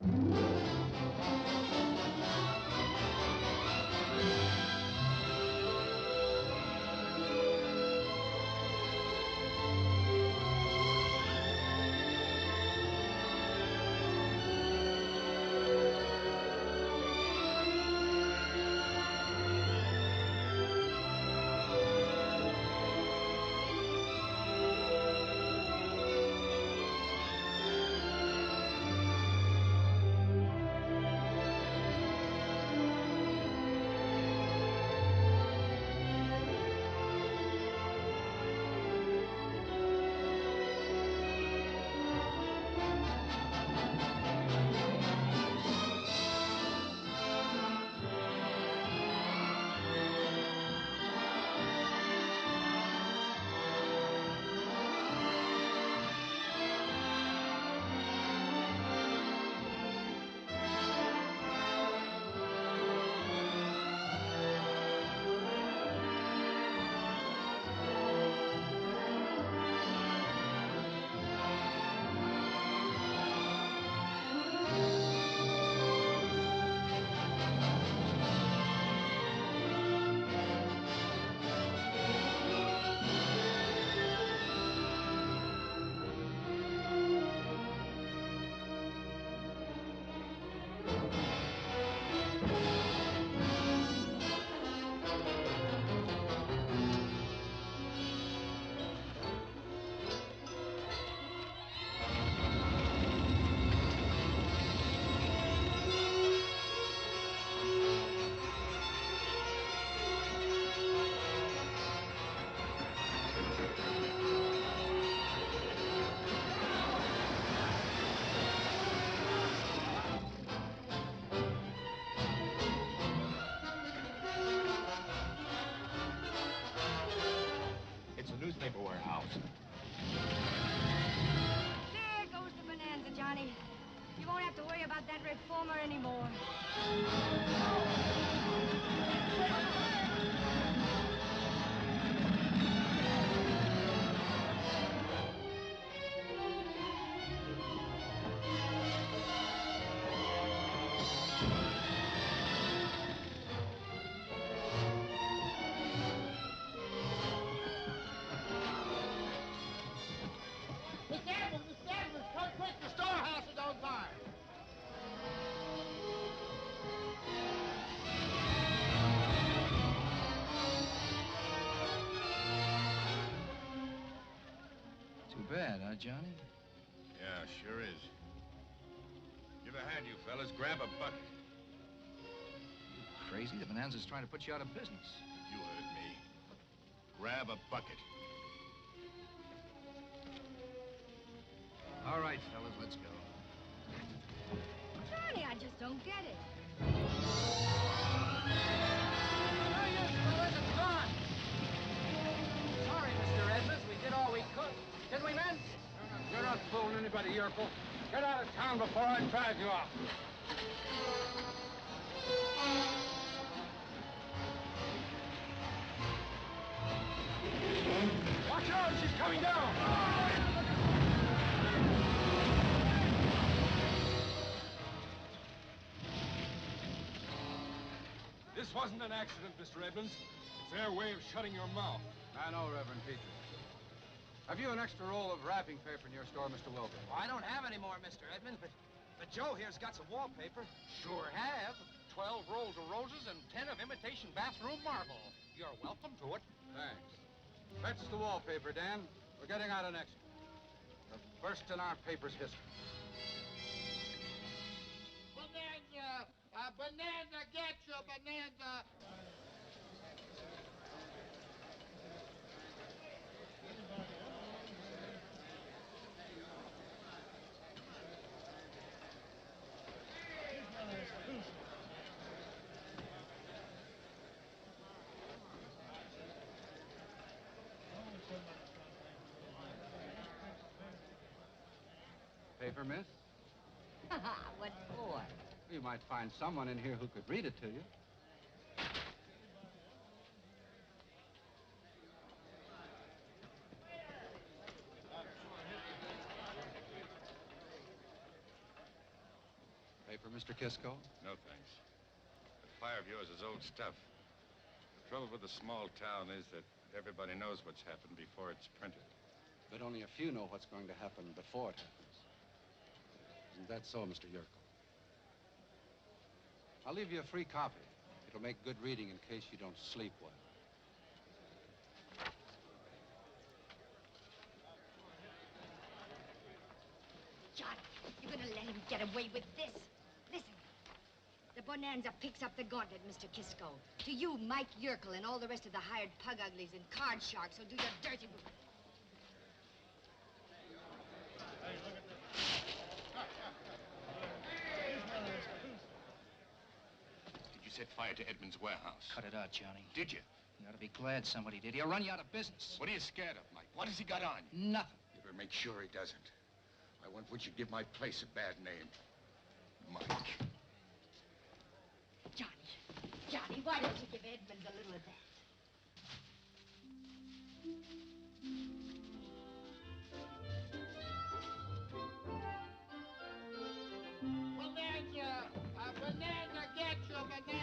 It's a newspaper warehouse. There goes the bonanza, Johnny. You won't have to worry about that reformer anymore. Mr. Evans, come quick, the storehouse is on fire. Too bad, huh, Johnny? Yeah, sure is. Give a hand, you fellas. Grab a bucket. You crazy? The Bonanza's trying to put you out of business. You heard me. Grab a bucket. All right, fellas, let's go. Johnny, I just don't get it. There he is, fellas, it's gone. Sorry, Mr. Edmonds, we did all we could. Didn't we, men? You're not fooling anybody, Yerkel. Get out of town before I drag you off. Watch out, she's coming down! This wasn't an accident, Mr. Edmonds. It's their way of shutting your mouth. I know, Reverend Petrie. Have you an extra roll of wrapping paper in your store, Mr. Wilbur? Well, I don't have any more, Mr. Edmonds, but Joe here's got some wallpaper. Sure have. 12 rolls of roses and 10 of imitation bathroom marble. You're welcome to it. Thanks. Fetch the wallpaper, Dan. We're getting out an extra. The first in our paper's history. Bonanza! Bonanza, get you, Bonanza! Paper, miss? What for? You might find someone in here who could read it to you. Paper, Mr. Kisco? No, thanks. That fire of yours is old stuff. The trouble with a small town is that everybody knows what's happened before it's printed. But only a few know what's going to happen before it happens. Isn't that so, Mr. Yerkel? I'll leave you a free copy. It'll make good reading in case you don't sleep well. Johnny, you're gonna let him get away with this? Listen, the Bonanza picks up the gauntlet, Mr. Kisco. To you, Mike Yerkel, and all the rest of the hired pug uglies and card sharks who'll do your dirty work. Did you set fire to Edmund's warehouse? Cut it out, Johnny. Did you? You ought to be glad somebody did. He'll run you out of business. What are you scared of, Mike? What has he got on? Nothing. You better make sure he doesn't. I want what you give my place a bad name. Mike. Johnny, why don't you give Edmund a little of that? Bonanza! Bonanza, get your bonanza!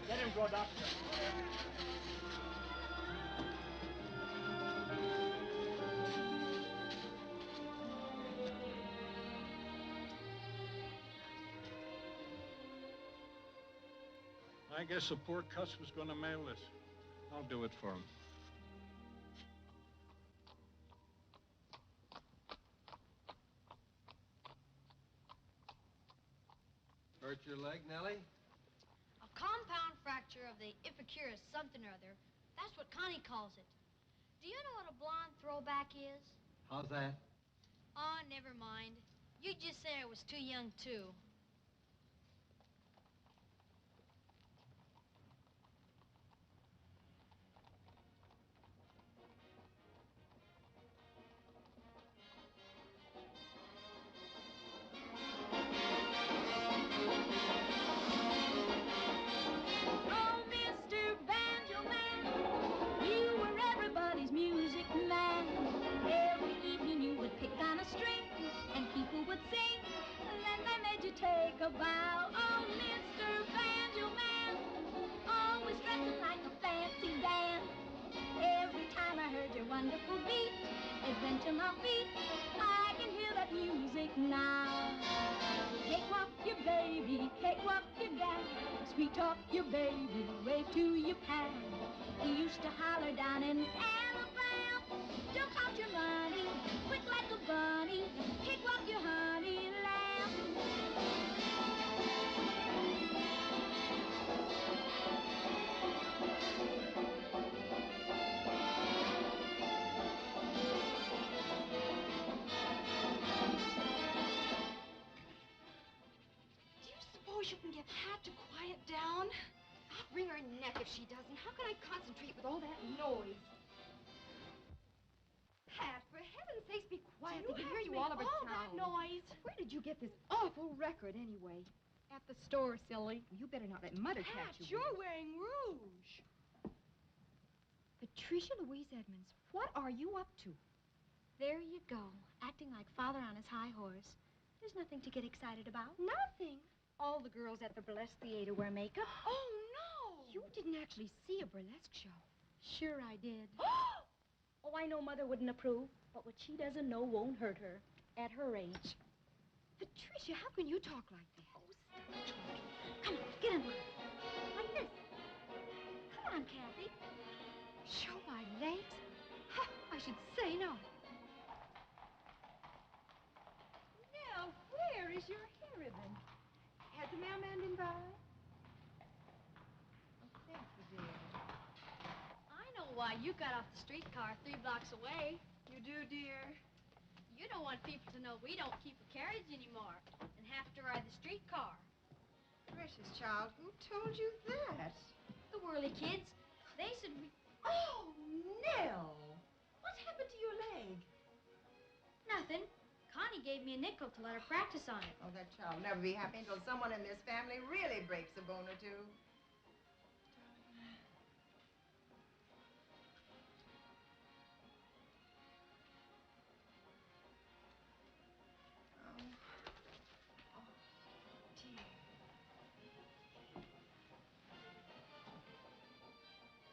Get him to a doctor. I guess the poor cuss was going to mail this. I'll do it for him. Hurt your leg, Nellie? A compound fracture of the iphocaris something or other. That's what Connie calls it. Do you know what a blonde throwback is? How's that? Oh, never mind. You just say I was too young, too. Oh, Mr. Banjo Man, you were everybody's music man. Every evening you would pick on a string, and people would sing. Then they made you take a bow. Oh, Mr. Banjo Man, always dressing like a fancy Dan. Every time I heard your wonderful beat, it went to my feet. I can hear that music now. Cakewalk your baby, cakewalk your gal. Sweet talk your baby, wave to your pal. He used to holler down in Alabama. Dump out your money, quick like a bunny. Cakewalk your honey lamb. Do you suppose you can get Pat to quiet down? I'll wring her neck if she doesn't. How can I concentrate with all that noise? Pat, for heaven's sakes, be quiet. They can hear you all over town. That noise. Where did you get this awful record, anyway? At the store, silly. You better not let Mother Pat, catch you. you're wearing rouge. Patricia Louise Edmonds, what are you up to? There you go, acting like father on his high horse. There's nothing to get excited about. Nothing. All the girls at the burlesque theater wear makeup. Oh, no. You didn't actually see a burlesque show. Sure I did. Oh, I know Mother wouldn't approve, but what she doesn't know won't hurt her at her age. Patricia, how can you talk like that? Oh, stop talking. Come on, get in line. Like this. Come on, Kathy. Show my legs? Huh, I should say no. Now, where is your hair ribbon? Has the mailman been by? Oh, thank you, dear. I know why you got off the streetcar 3 blocks away. You do, dear? You don't want people to know we don't keep a carriage anymore and have to ride the streetcar. Precious child, who told you that? The whirly kids, they said we... Oh, Nell! What happened to your leg? Nothing. Connie gave me a nickel to let her practice on it. Oh, that child will never be happy until someone in this family really breaks a bone or two.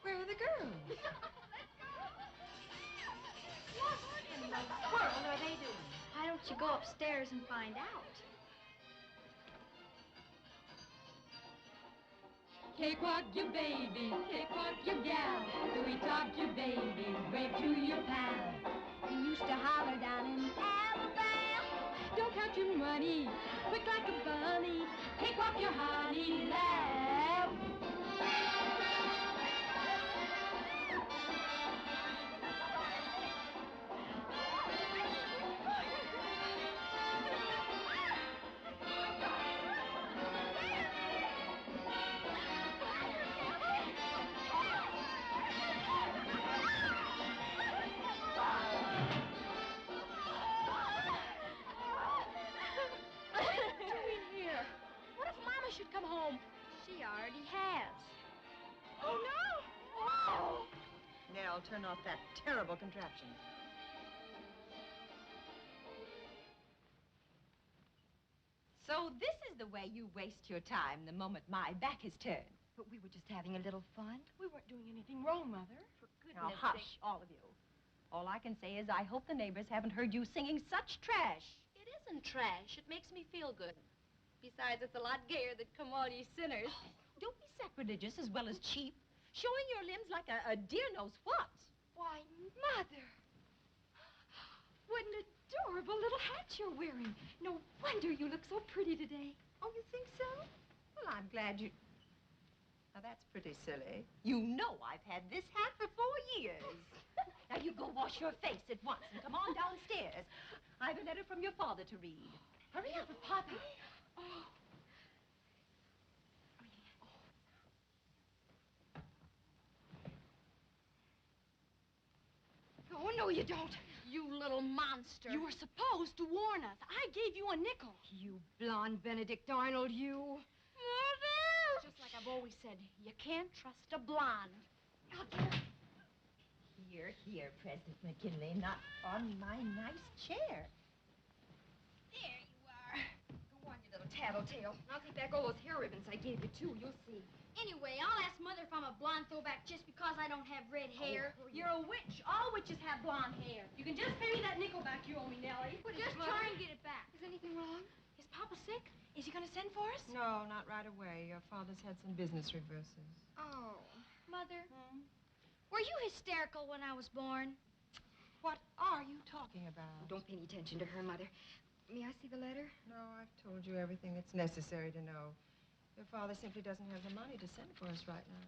Where are the girls? What in the world are they doing? Why don't you go upstairs and find out? Cakewalk your baby, cakewalk your gal. Sweet-talk your baby, wave to your pal. You used to holler down in Alabama. Don't count your money, quick like a bunny. Cakewalk your honey, laugh. What if Mama should come home? She already has. Oh, no! Oh! Nell, turn off that terrible contraption. So this is the way you waste your time the moment my back is turned. But we were just having a little fun. We weren't doing anything wrong, Mother. For goodness sake, all of you. All I can say is I hope the neighbors haven't heard you singing such trash. It isn't trash. It makes me feel good. Besides, it's a lot gayer than come all you sinners. Don't be sacrilegious as well as cheap. Showing your limbs like a dear knows what. Why, Mother! What an adorable little hat you're wearing. No wonder you look so pretty today. Oh, you think so? Well, I'm glad you... Now, that's pretty silly. You know I've had this hat for 4 years. Now, you go wash your face at once and come on downstairs. I have a letter from your father to read. Hurry up, Papa. Oh. Oh, no, you don't. You little monster. You were supposed to warn us. I gave you a nickel. You blonde Benedict Arnold, you. Mother! Just like I've always said, you can't trust a blonde. I'll get her. Here, President McKinley, not on my nice chair. There you are. Go on, you little tattletale. I'll take back all those hair ribbons I gave you, too. You'll see. Anyway, I'll ask Mother if I'm a blonde throwback just because I don't have red hair. You're a witch. All witches have blonde hair. You can just pay me that nickel back you owe me, Nellie. Just try and get it back. Is anything wrong? Is Papa sick? Is he going to send for us? No, not right away. Your father's had some business reverses. Oh. Mother, were you hysterical when I was born? What are you talking about? Don't pay any attention to her, Mother. May I see the letter? No, I've told you everything that's necessary to know. Your father simply doesn't have the money to send for us right now.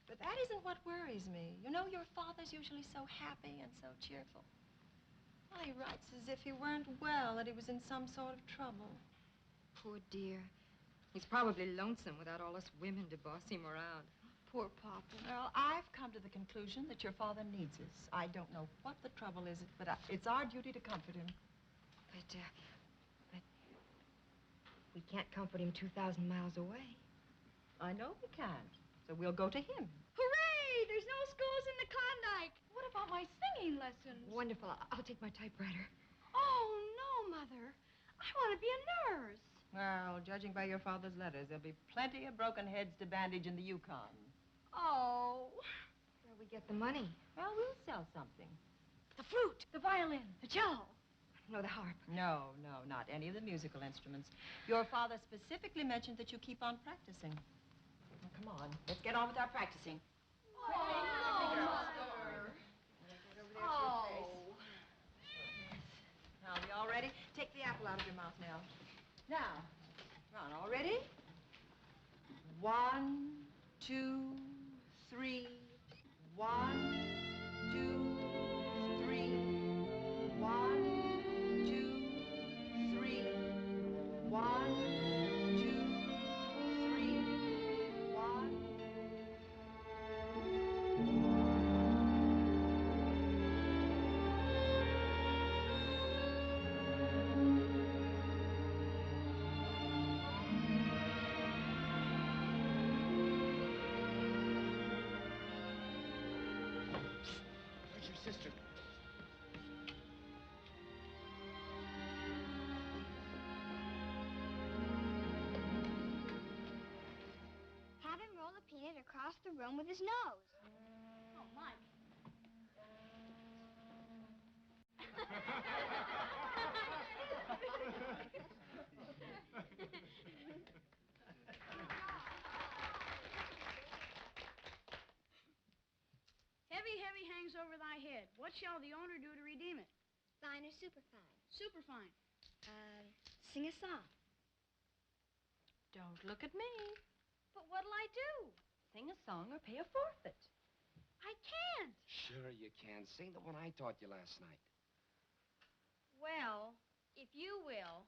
But that isn't what worries me. You know, your father's usually so happy and so cheerful. Well, he writes as if he weren't well, that he was in some sort of trouble. Poor dear. He's probably lonesome without all us women to boss him around. Poor Papa. Well, I've come to the conclusion that your father needs us. I don't know what the trouble is, but it's our duty to comfort him. But we can't comfort him 2,000 miles away. I know we can't, so we'll go to him. Hooray! There's no schools in the Klondike. What about my singing lessons? Wonderful. I'll take my typewriter. Oh, no, Mother. I want to be a nurse. Well, judging by your father's letters, there'll be plenty of broken heads to bandage in the Yukon. Oh. There we get the money? Well, we'll sell something. The flute. The violin. The cello. No, the harp. No, not any of the musical instruments. Your father specifically mentioned that you keep on practicing. Now, come on, let's get on with our practicing. Now, are we all ready? Take the apple out of your mouth now. Now, come on, all ready? 1, 2, 3. 1, 2, 3. 1, 2, 3. 1, 2, 3. 1. Where's your sister? Have him roll a peanut across the room with his nose. Oh, Mike. Heavy hangs over thy head. What shall the owner do to redeem it? Fine or superfine? Superfine. Sing a song. Don't look at me. But what'll I do? Sing a song or pay a forfeit. I can't. Sure you can. Sing the one I taught you last night. Well, if you will.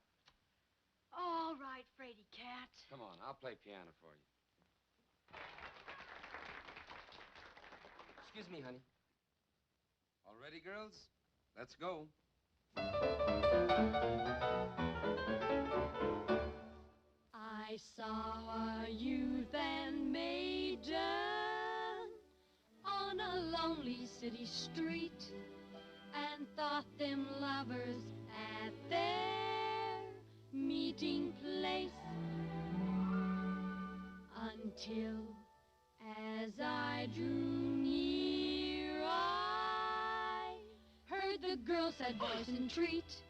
All right, Frady Cat. Come on, I'll play piano for you. Excuse me, honey. All ready, girls? Let's go. I saw a youth and maiden on a lonely city street and thought them lovers at their meeting place until as I drew near I heard the girl sad voice entreat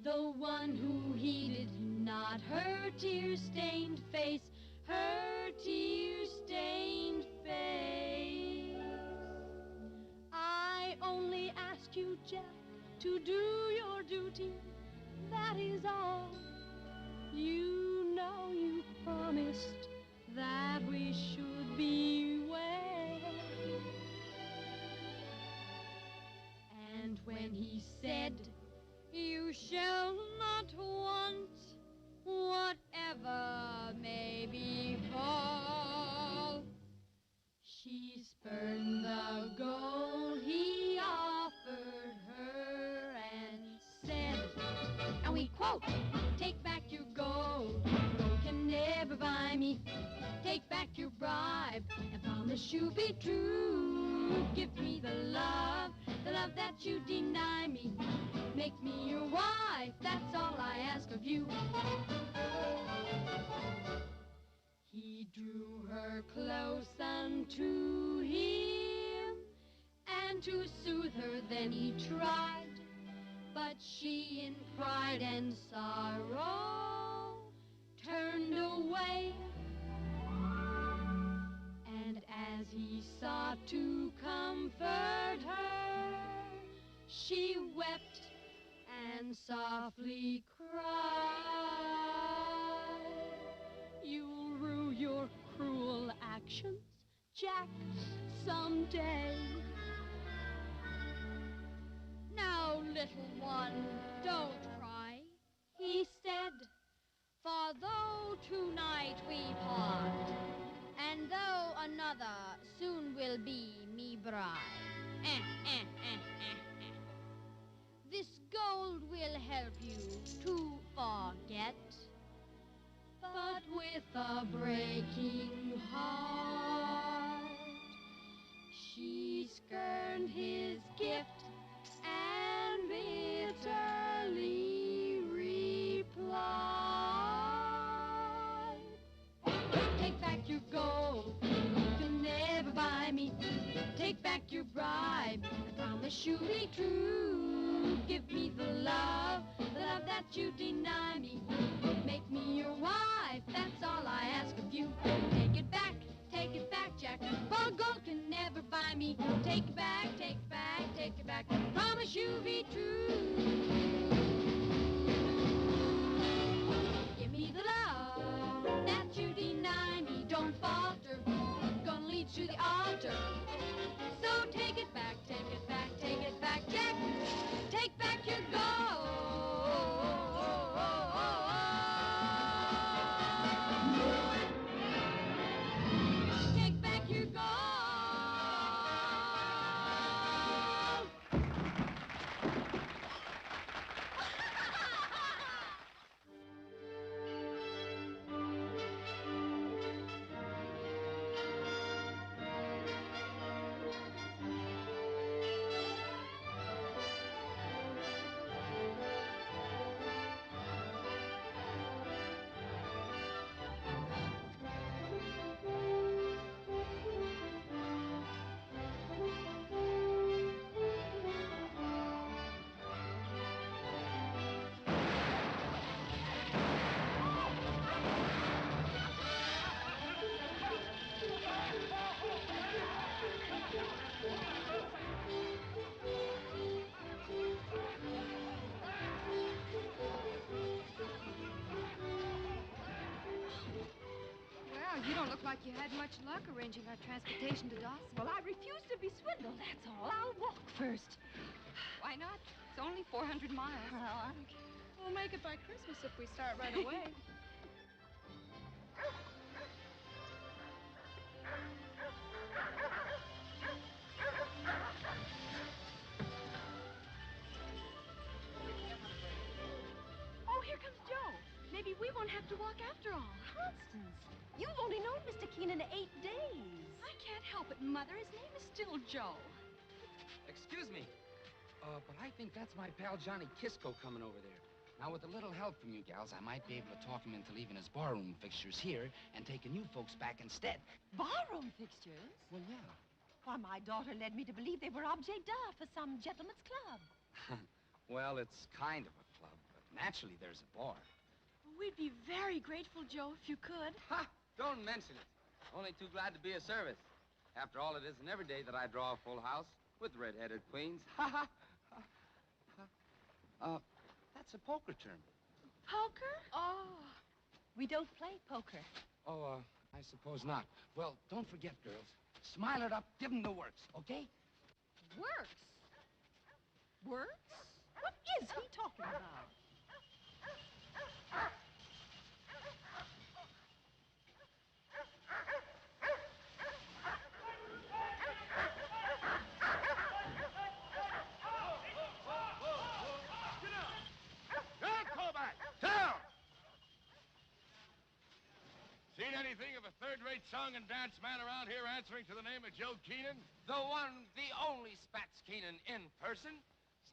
the one who heeded not her tear-stained face, her tear-stained face. I only ask you, Jack, to do your duty, that is all. You know you promised that we should be wed. And when he said, you shall not want whatever may befall, she spurned the gold he offered her and said, and we quote, take back your gold, gold can never buy me. Take back your bribe and promise you'll be true. Give me the love that you deny me. Make me your wife, that's all I ask of you. He drew her close unto him, and to soothe her then he tried, but she in pride and sorrow turned away. And as he sought to comfort her, she wept and softly cried. You'll rue your cruel actions, Jack, someday. Now, little one, don't cry, he said, for though tonight we part, and though another soon will be me bride, this gold will help you to forget. But with a breaking heart, she spurned his gift and bitterly replied, take back your gold, you can never buy me. Take back Promise you'll be true. Give me the love that you deny me. Make me your wife, that's all I ask of you. Take it back, Jack. For gold can never buy me. Take it back, take it back, take it back. Promise you'll be true. Give me the love that you deny me. Don't falter, gonna lead you to the altar. So take it back, Jack. Take back your gold. Take back your gold. Well, you don't look like you had much luck arranging our transportation to Dawson. Well, I refuse to be swindled, that's all. I'll walk first. Why not? It's only 400 miles. Well, I don't care. We'll make it by Christmas if we start right away. Oh, here comes Joe. Maybe we won't have to walk after all. Constance, you've only known Mr. Keenan 8 days. I can't help it, Mother. His name is still Joe. Excuse me, but I think that's my pal Johnny Kisco coming over there. Now, with a little help from you gals, I might be able to talk him into leaving his barroom fixtures here and taking you folks back instead. Barroom fixtures? Well, yeah. Why, my daughter led me to believe they were objet d'art for some gentleman's club. Well, it's kind of a club, but naturally there's a bar. Well, we'd be very grateful, Joe, if you could. Ha! Don't mention it. Only too glad to be of service. After all, it isn't every day that I draw a full house with red-headed queens. Ha ha! That's a poker term. Poker? Oh. We don't play poker. Oh, I suppose not. Well, don't forget, girls. Smile it up, give them the works, okay? Works? Works? What is he talking about? Seen anything of a third-rate song and dance man around here answering to the name of Joe Keenan? The one, the only Spats Keenan in person.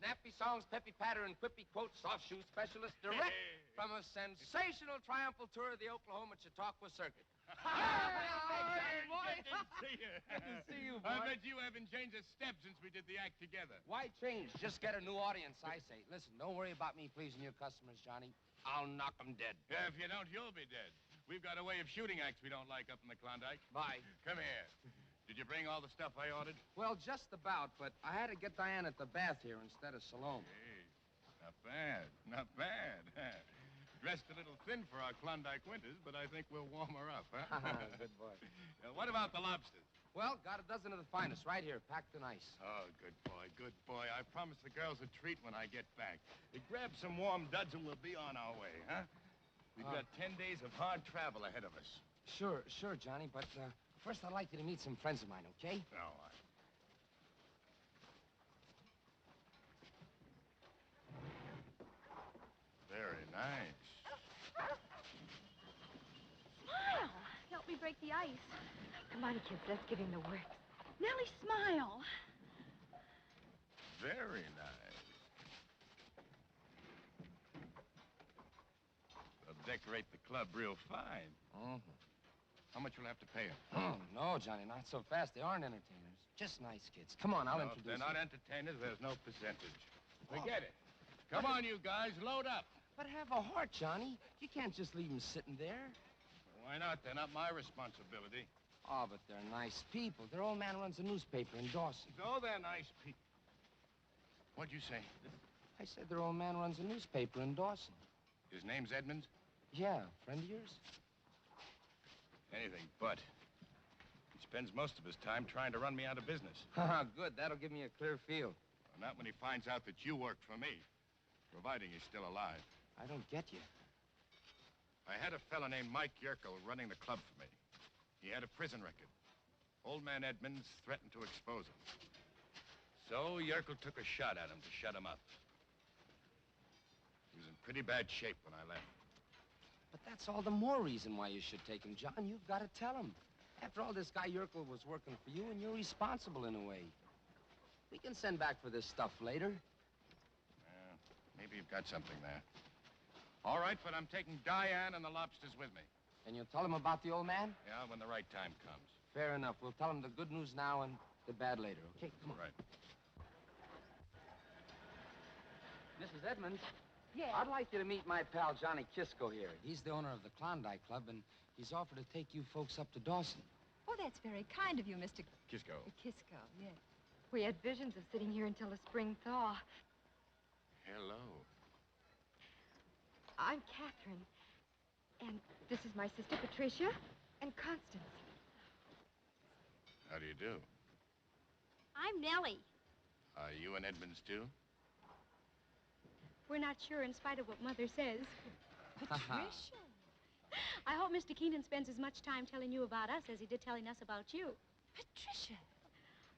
Snappy songs, peppy patter, and quippy quotes, soft shoe specialist, direct from a sensational triumphal tour of the Oklahoma Chautauqua Circuit. Hey, good to see you. Good to see you, boy. I bet you haven't changed a step since we did the act together. Why change? Just get a new audience, I say. Listen, don't worry about me pleasing your customers, Johnny. I'll knock them dead. Yeah, if you don't, you'll be dead. We've got a way of shooting acts we don't like up in the Klondike. Bye. Come here. Did you bring all the stuff I ordered? Well, just about, but I had to get Diane at the bath here instead of Salome. Hey, not bad, not bad. Dressed a little thin for our Klondike winters, but I think we'll warm her up, huh? Good boy. What about the lobsters? Well, got a dozen of the finest right here, packed in ice. Oh, good boy, good boy. I promised the girls a treat when I get back. Grab some warm duds and we'll be on our way, huh? We've got 10 days of hard travel ahead of us. Sure, Johnny, but first I'd like you to meet some friends of mine, okay? No, Very nice. Smile. Help me break the ice. Come on, kids, let's give him the works. Nellie, smile. Very nice. They'll decorate the club real fine. Mm-hmm. How much will I have to pay them? Oh, no, Johnny, not so fast. They aren't entertainers. Just nice kids. Come on, I'll No, introduce if they're not you. entertainers, there's no percentage. Forget it. Come on, you guys, load up. But have a heart, Johnny. You can't just leave them sitting there. Why not? They're not my responsibility. Oh, but they're nice people. Their old man runs a newspaper in Dawson. So they're nice people. What'd you say? I said their old man runs a newspaper in Dawson. His name's Edmonds? Yeah, friend of yours? Anything but. He spends most of his time trying to run me out of business. Good. That'll give me a clear field. Well, not when he finds out that you worked for me. Providing he's still alive. I don't get you. I had a fella named Mike Yerkel running the club for me. He had a prison record. Old man Edmonds threatened to expose him. So Yerkel took a shot at him to shut him up. He was in pretty bad shape when I left. But that's all the more reason why you should take him, John. You've got to tell him. After all, this guy Yerkel was working for you, and you're responsible in a way. We can send back for this stuff later. Maybe you've got something there. All right, but I'm taking Diane and the lobsters with me. And you'll tell him about the old man? Yeah, when the right time comes. Fair enough. We'll tell him the good news now and the bad later, okay? Come on. Right. Mrs. Edmonds, Yes. I'd like you to meet my pal Johnny Kisco here. He's the owner of the Klondike Club, and he's offered to take you folks up to Dawson. Oh, that's very kind of you, Mr. Kisco. Kisco, yes. We had visions of sitting here until the spring thaw. Hello. I'm Catherine. And this is my sister Patricia and Constance. How do you do? I'm Nellie. Are you and Edmonds too? We're not sure in spite of what Mother says. Patricia. I hope Mr. Keenan spends as much time telling you about us as he did telling us about you. Patricia.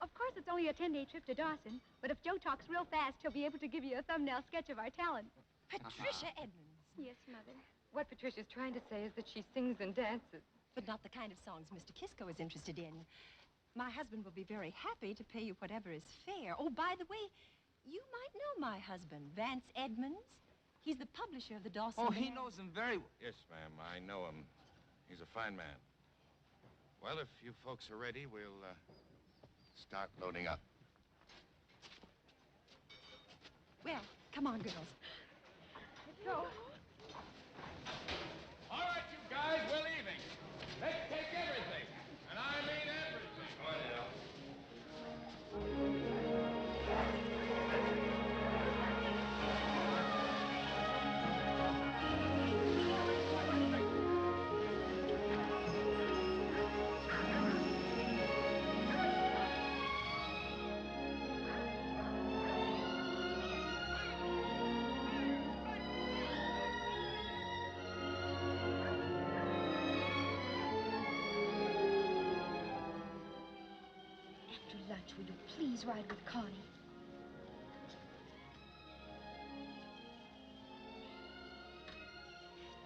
Of course, it's only a 10-day trip to Dawson, but if Joe talks real fast, he'll be able to give you a thumbnail sketch of our talent. Patricia Edmonds. Yes, Mother. What Patricia's trying to say is that she sings and dances. But not the kind of songs Mr. Kisco is interested in. My husband will be very happy to pay you whatever is fair. Oh, by the way, you might know my husband, Vance Edmonds. He's the publisher of the Dawson. Oh, he knows him very well. Yes, ma'am. I know him. He's a fine man. Well, if you folks are ready, we'll start loading up. Well, come on, girls. Let's go. All right, you guys, we're leaving. Let's take everything. And I mean everything. Oh, yeah. After lunch, will you please ride with Connie?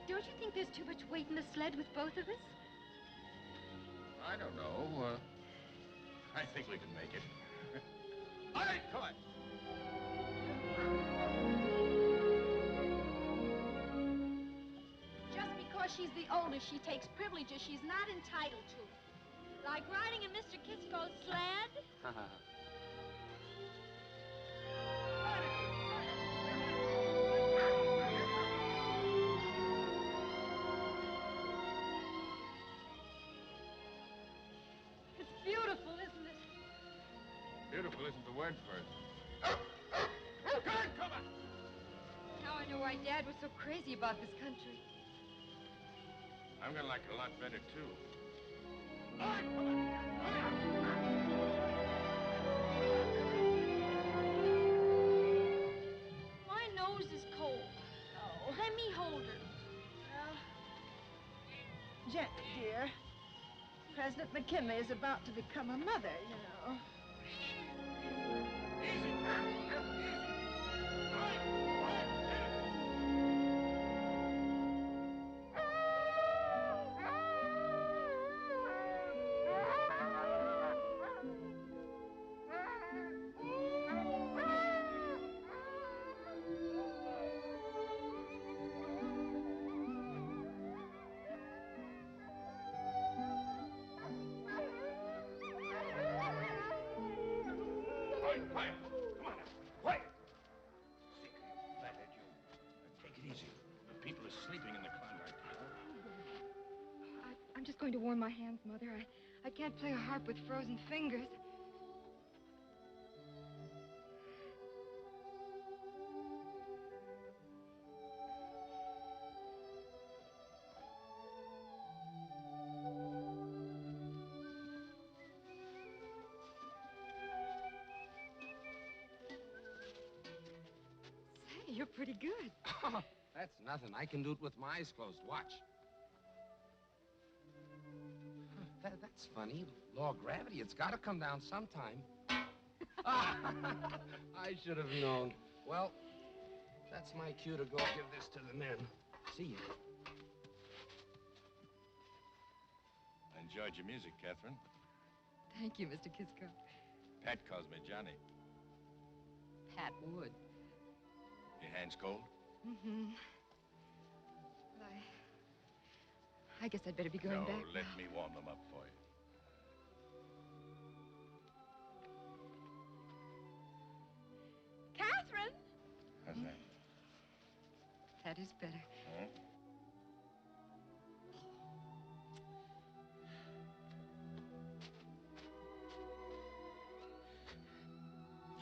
Don't you think there's too much weight in the sled with both of us? I don't know. I think we can make it. All right, come on. Just because she's the oldest, she takes privileges she's not entitled to. Like riding in Mr. Kisco's sled. It's beautiful, isn't it? Beautiful isn't the word for it. Good, come on. Now I know why Dad was so crazy about this country. I'm gonna like it a lot better, too. All right, come on. My nose is cold. Oh. Let me hold her. Gently, dear. President McKinley is about to become a mother, you know. Quiet! Come on now. Quiet! Flathead, you. Take it easy. The people are sleeping in the Klondike. I'm just going to warm my hands, Mother. I can't play a harp with frozen fingers. Say, you're pretty good. That's nothing. I can do it with my eyes closed. Watch. That's funny. Law of gravity. It's got to come down sometime. I should have known. Well, that's my cue to go give this to the men. See you. I enjoyed your music, Catherine. Thank you, Mr. Kisco. Pat calls me Johnny. Pat would. Your hands cold? Mm-hmm. Well, I guess I'd better be going back. No, let me warm them up for you. Catherine! How's that? That is better. Huh?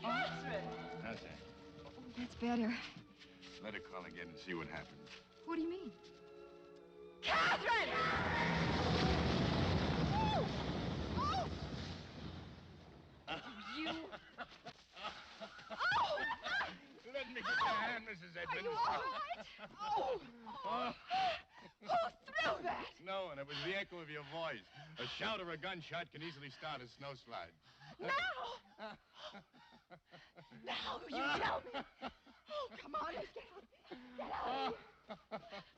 Catherine! How's that? Oh, that's better. Let her call again and see what happens. What do you mean? Catherine! Oh! Oh! You... Oh! Let me get your hand, Mrs. Edmonds. Are you all right? Oh! Oh. Who threw that? No, and it was the echo of your voice. A shout or a gunshot can easily start a snowslide. Now! Now, you tell me. Oh, come on, let's get out. Get out of here.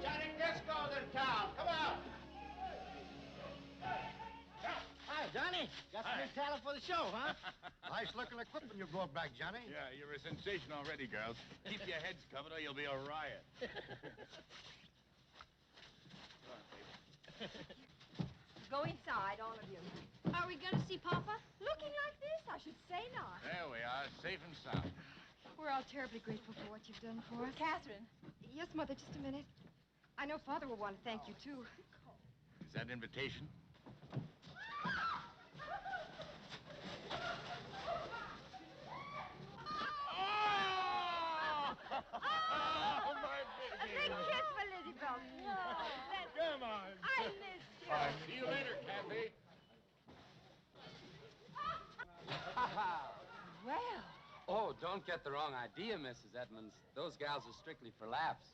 Johnny Kisco's in town. Come out. Hi, Johnny. Got some new talent for the show, huh? Nice looking equipment you brought back, Johnny. Yeah, you're a sensation already, girls. Keep your heads covered or you'll be a riot. Go inside, all of you. Are we going to see Papa? Looking like this, I should say not. There we are, safe and sound. We're all terribly grateful for what you've done for us. Catherine. Yes, Mother, just a minute. I know Father will want to thank you, too. Is that an invitation? Oh, my A big kiss for Lizzie Belt. Come on. I missed you. See you later, Kathy. Well. Oh, don't get the wrong idea, Mrs. Edmonds. Those gals are strictly for laughs.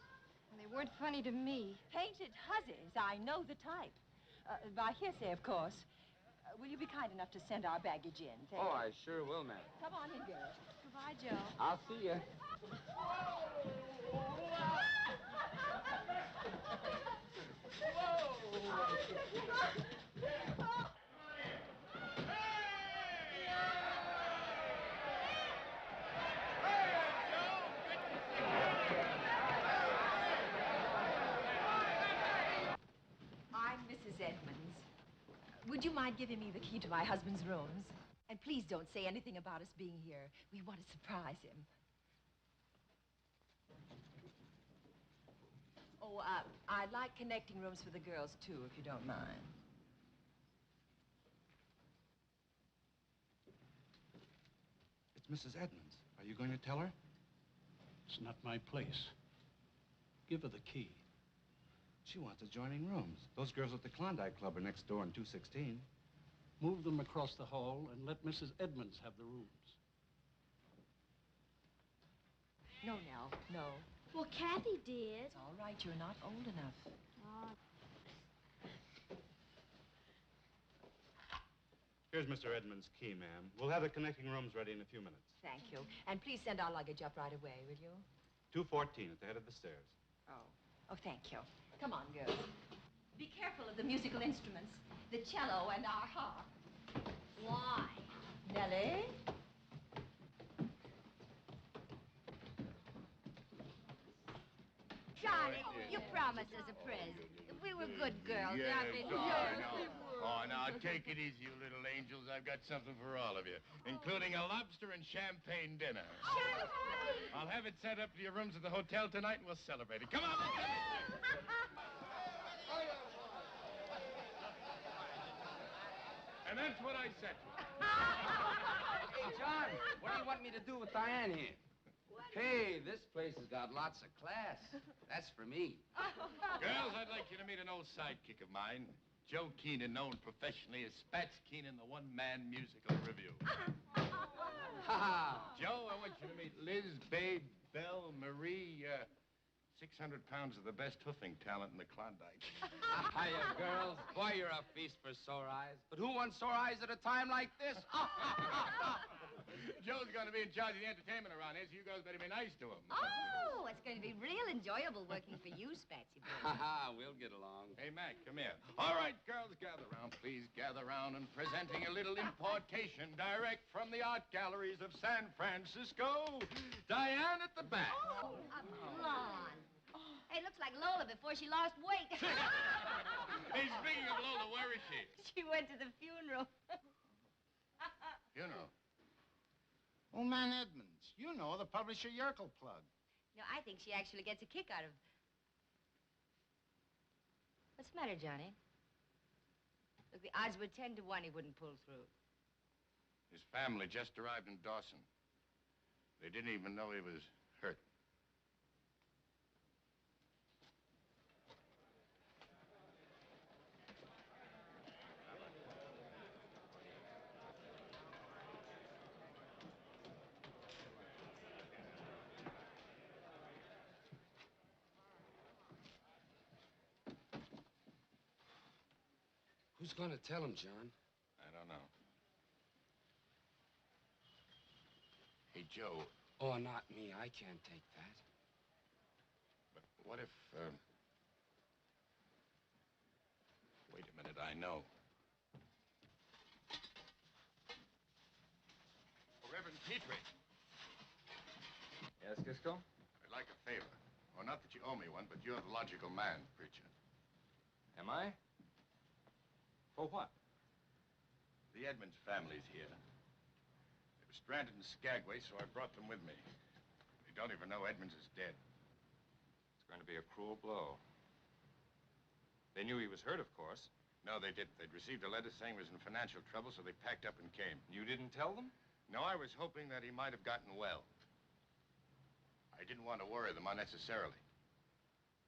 They weren't funny to me. Painted hussies. I know the type. By hearsay, of course. Will you be kind enough to send our baggage in? Thank Oh, you. I sure will, ma'am. Come on in, girls. Goodbye, Joe. I'll see you. I'm Mrs. Edmonds. Would you mind giving me the key to my husband's rooms? And please don't say anything about us being here. We want to surprise him. Oh, I'd like connecting rooms for the girls, too, if you don't mind. It's Mrs. Edmonds. Are you going to tell her? It's not my place. Give her the key. She wants adjoining rooms. Those girls at the Klondike Club are next door in 216. Move them across the hall and let Mrs. Edmonds have the rooms. No, Nell, no. Well, Kathy did. It's all right. You're not old enough. Oh, Here's Here's Mr. Edmonds' key, ma'am. We'll have the connecting rooms ready in a few minutes. Thank you. And please send our luggage up right away, will you? 214 at the head of the stairs. Oh. Oh, thank you. Come on, girls. Be careful of the musical instruments, the cello and our harp. Why? Nellie? Johnny, you promised us a present. We were good girls. Yeah, I've been Oh, now, take it easy, you little angels. I've got something for all of you, including a lobster and champagne dinner. I'll have it sent up to your rooms at the hotel tonight, and we'll celebrate it. Come on, let's And that's what I said to him. Hey, John, what do you want me to do with Diane here? Hey, this place has got lots of class. That's for me. Girls, I'd like you to meet an old sidekick of mine, Joe Keenan, known professionally as Spats Keenan, the one-man musical review. Joe, I want you to meet Liz, Babe, Belle, Marie, 600 pounds of the best hoofing talent in the Klondike. Hiya, girls. Boy, you're a feast for sore eyes. But who wants sore eyes at a time like this? Joe's going to be in charge of the entertainment around here, so you girls better be nice to him. Oh, it's going to be real enjoyable working for you, Spatsy boy. We'll get along. Hey, Mac, come here. All right, girls, gather round. Please gather round and presenting a little importation direct from the art galleries of San Francisco, Diane at the back. Oh, come on. Hey, looks like Lola before she lost weight. Hey, speaking of Lola, where is she? She went to the funeral. Funeral? Old man Edmonds, you know, the publisher Yerkel plug. No, I think she actually gets a kick out of... What's the matter, Johnny? Look, the odds were 10 to 1 he wouldn't pull through. His family just arrived in Dawson. They didn't even know he was hurt. Who's going to tell him, John? I don't know. Hey, Joe. Oh, not me. I can't take that. But what if, Wait a minute, I know. Reverend Petrie. Yes, Kisco? I'd like a favor. Well, not that you owe me one, but you're the logical man, preacher. Am I? For what? The Edmonds family's here. They were stranded in Skagway, so I brought them with me. They don't even know Edmonds is dead. It's going to be a cruel blow. They knew he was hurt, of course. No, they didn't. They'd received a letter saying he was in financial trouble, so they packed up and came. You didn't tell them? No, I was hoping that he might have gotten well. I didn't want to worry them unnecessarily.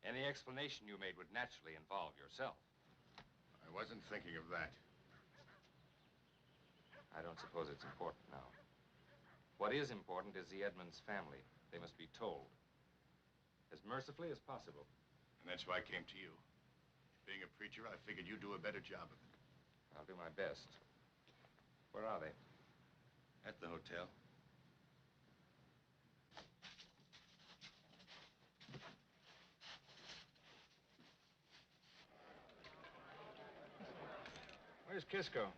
Any explanation you made would naturally involve yourself. I wasn't thinking of that. I don't suppose it's important now. What is important is the Edmonds family. They must be told. As mercifully as possible. And that's why I came to you. Being a preacher, I figured you'd do a better job of it. I'll do my best. Where are they? At the hotel. Where's Kisco?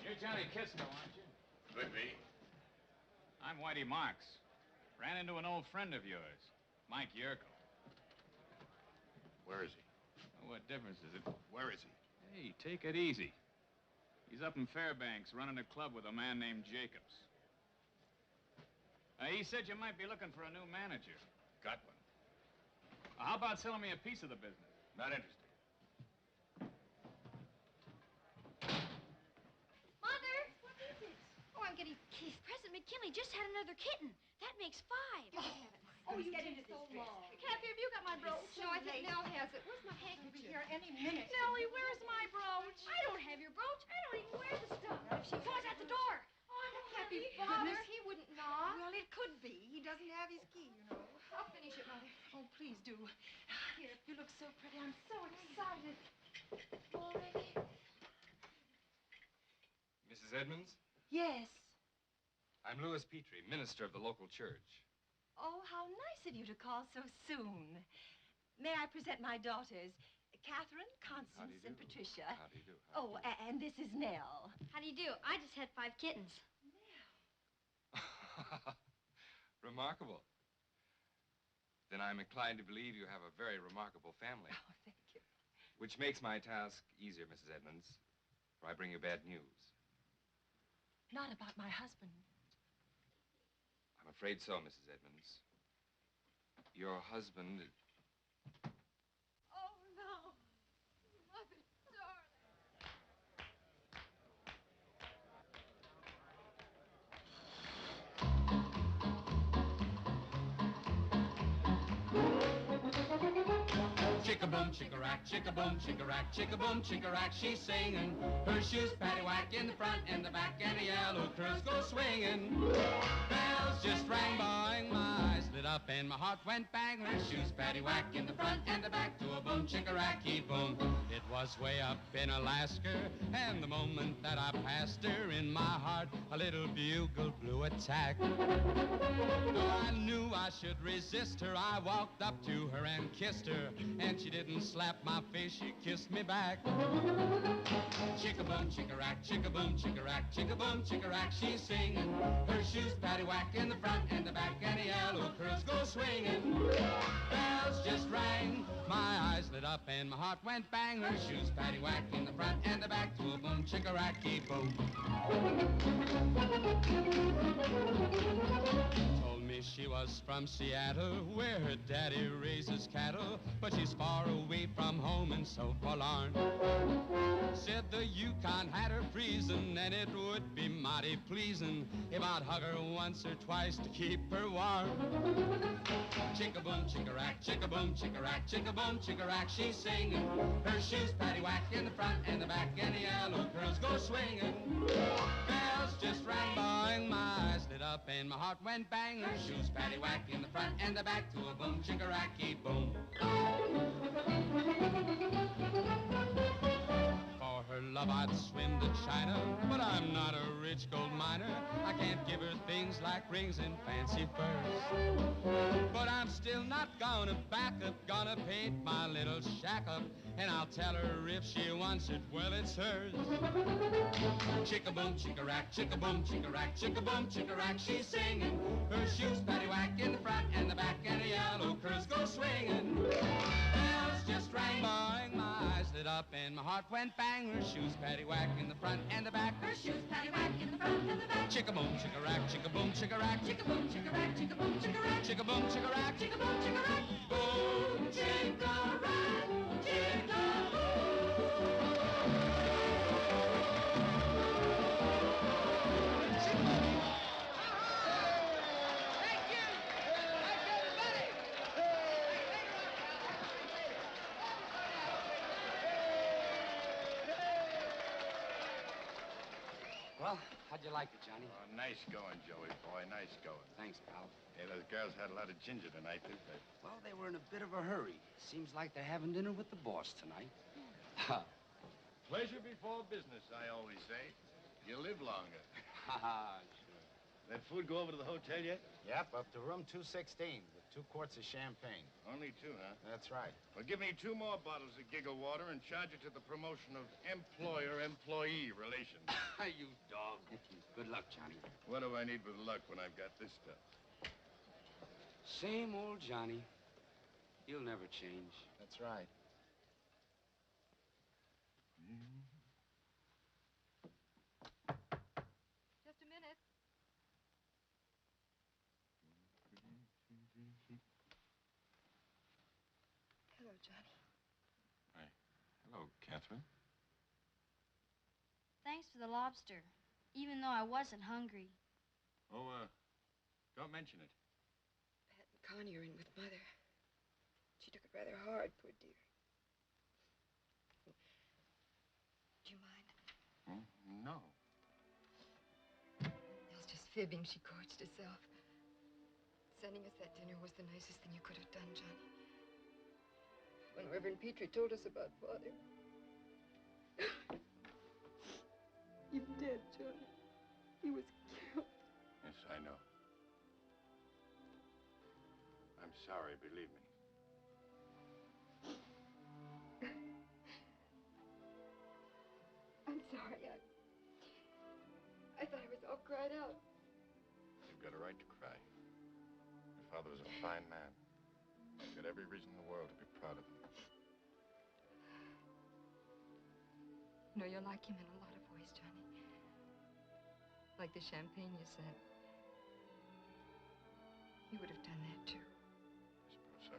You're Johnny Kisco, aren't you? Could be. I'm Whitey Marks. Ran into an old friend of yours, Mike Yerkel. Where is he? Well, what difference is it? Where is he? Hey, take it easy. He's up in Fairbanks running a club with a man named Jacobs. He said you might be looking for a new manager. Got one. How about selling me a piece of the business? Not interested. Mother! What is it? Oh, I'm getting kissed. President McKinley just had another kitten. That makes 5. Oh, you get into this dress. Kathy, have you got my brooch? No, I think Nell has it. Where's my handkerchief? Here any minute. Nellie, where's my brooch? I don't have your brooch. I don't even wear the stuff. Someone's at the door. Oh, I'm Happy happy. goodness. Father, he wouldn't knock. Well, it could be. He doesn't have his key, you know. I'll finish it, Mother. Oh, please do. Here, you look looks so pretty. I'm so excited. Already? Mrs. Edmonds? Yes. I'm Louis Petrie, minister of the local church. Oh, how nice of you to call so soon. May I present my daughters, Catherine, Constance, and Patricia. How do you do? Oh, and this is Nell. How do you do? I just had 5 kittens. Remarkable. Then I'm inclined to believe you have a very remarkable family. Oh, thank you. Which makes my task easier, Mrs. Edmonds, for I bring you bad news. Not about my husband. I'm afraid so, Mrs. Edmonds. Your husband... Oh, no. Mother, darling. Chick-a-boom, chick-a-rack, chick-a-boom, chick-a-rack, chick-a-boom, chick-a-rack, she's singing. Her shoes paddywhack in the front and the back, and the yellow curls go swinging. Bells just rang, boing, my eyes lit up and my heart went bang. Her shoes paddywhack in the front and the back, to a boom, chick-a-racky, boom. It was way up in Alaska, and the moment that I passed her, in my heart a little bugle blew attack. Though I knew I should resist her, I walked up to her and kissed her, and she didn't slap my face, she kissed me back. Chick-a-boom, chick-a-rack, chick-a-boom, chick-a-rack, chick-a-boom, chick-a-rack, she's singing. Her shoes paddywhack in the front and the back, and the yellow curls go swinging. Bells just rang, my eyes lit up and my heart went bang. Her shoes paddywhack in the front and the back, to a boom, chick-a-racky, boom. Told me she was from Seattle, where her daddy raises cattle, but she's far away from home and so forlorn. Said the Yukon had her freezing, and it would be mighty pleasing if I'd hug her once or twice to keep her warm. Chick-a-boom, chick-a-rack, chick-a-boom, chick-a-rack, chick-a-boom, chick-a-rack, she's singing. Her shoes paddywhack in the front and the back, and the yellow curls go swinging. Bells just rang, boing, my eyes lit up and my heart went bang. Her shoes paddywhack in the front and the back, to a boom, chick-a-racky, boom. For her love I'd swim to China, but I'm not a rich gold miner. I can't give her things like rings and fancy furs. But I'm still not gonna back up, gonna paint my little shack up, and I'll tell her if she wants it, well, it's hers. Chick-a-boom, chick-a-rack, chick-a-boom, chick-a-rack, chick-a-boom, chick-a-rack, she's singing. Her shoes paddywhack in the front and the back, and the yellow curls go swinging. Bells just rang, boing, my eyes lit up and my heart went bang. Her shoes paddywhack in the front and the back. Her shoes paddywhack in the front and the back. Chick-a-boom, chick-a-rack, chick-a-boom, chick-a-rack, chick-a-boom, chick-a-rack, chick-a-boom, chick-a-rack, chick-a-boom, chick-a-rack, chick-a-boom, chick-a-rack, boom, chick-a-rack, chick-a-boom. Well, how'd you like it, Johnny? Oh, nice going, Joey boy, nice going. Thanks, pal. Hey, those girls had a lot of ginger tonight, didn't they? Well, they were in a bit of a hurry. Seems like they're having dinner with the boss tonight. Pleasure before business, I always say. You live longer. Ha sure. That food go over to the hotel yet? Yep, up to room 216 with 2 quarts of champagne. Only 2, huh? That's right. Well, give me 2 more bottles of giggle water and charge it to the promotion of employer-employee relations. You dog. Good luck, Johnny. What do I need with luck when I've got this stuff? Same old Johnny. He'll never change. That's right. Just a minute. Hello, Johnny. Hi. Hello, Catherine. Thanks for the lobster, even though I wasn't hungry. Oh, don't mention it. Pat and Connie are in with Mother. She took it rather hard, poor dear. Do you mind? Hmm? No. Nell's just fibbing. She gorged herself. Sending us that dinner was the nicest thing you could have done, Johnny. When we're Reverend Petrie told us about Father. He's dead, Johnny. He was killed. Yes, I know. I'm sorry, believe me. I'm sorry. I thought I was all cried out. You've got a right to cry. Your father was a fine man. He's got every reason in the world to be proud of him. You know, you're like him in a lot of ways, Johnny. Like the champagne you sent. You would have done that, too. I suppose so.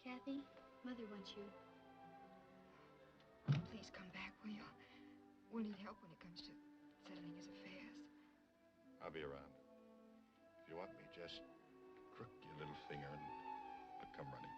Kathy, Mother wants you. Please come back, will you? We'll need help when it comes to settling his affairs. I'll be around. If you want me, just crook your little finger and I'll come running.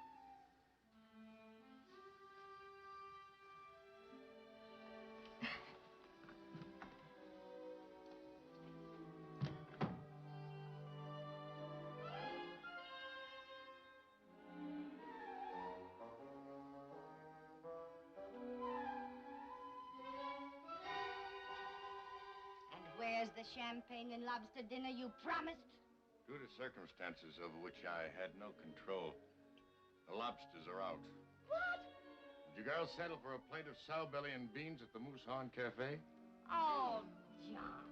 Where's the champagne and lobster dinner you promised? Due to circumstances over which I had no control, the lobsters are out. What? Would you girls settle for a plate of sow belly and beans at the Moose Horn Cafe? Oh, John.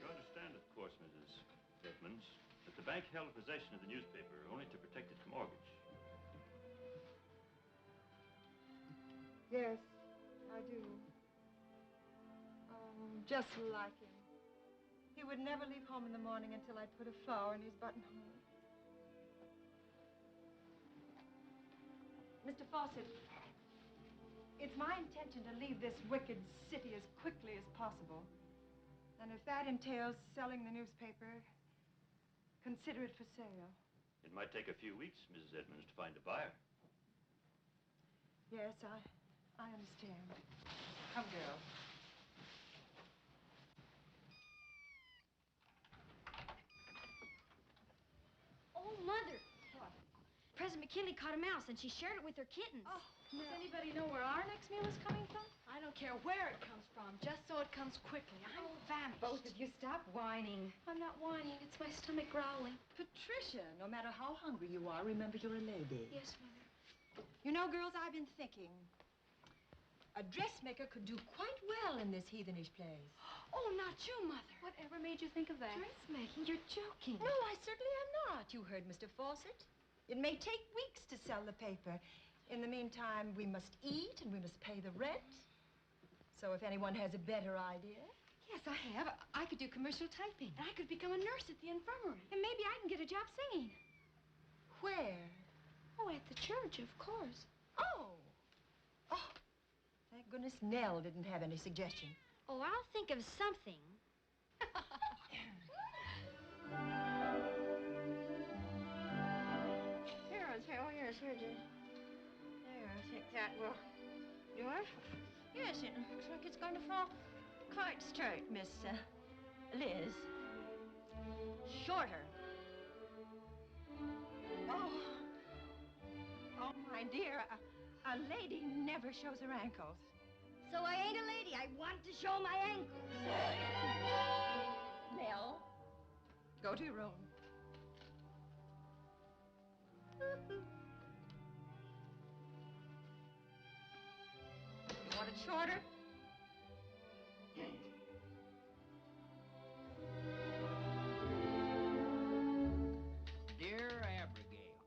You understand, of course, Mrs. Edmonds, that the bank held possession of the newspaper only to protect its mortgage. Yes, I do. Just like him. He would never leave home in the morning until I'd put a flower in his buttonhole. Mr. Fawcett, it's my intention to leave this wicked city as quickly as possible. And if that entails selling the newspaper, consider it for sale. It might take a few weeks, Mrs. Edmonds, to find a buyer. Yes, I understand. Come, girl. Oh, Mother. What? President McKinley caught a mouse, and she shared it with her kittens. Oh, does anybody know where our next meal is coming from? I don't care where it comes from, just so it comes quickly. I'm famished. Both of you stop whining. I'm not whining. It's my stomach growling. Patricia, no matter how hungry you are, remember you're a lady. Yes, Mother. You know, girls, I've been thinking. A dressmaker could do quite well in this heathenish place. Oh, not you, Mother. Whatever made you think of that? Dressmaking? You're joking. No, I certainly am not. You heard Mr. Fawcett. It may take weeks to sell the paper. In the meantime, we must eat and we must pay the rent. So if anyone has a better idea... Yes, I have. I could do commercial typing. And I could become a nurse at the infirmary. And maybe I can get a job singing. Where? Oh, at the church, of course. Oh. Oh. Thank goodness Nell didn't have any suggestion. Oh, I'll think of something. Here, dear. There, I think that will do it. Yes, it looks like it's going to fall quite straight, Miss Liz. Shorter. Oh. Oh, my dear, a lady never shows her ankles. So I ain't a lady. I want to show my ankles. Nell, go to your room. shorter? Dear Abigail,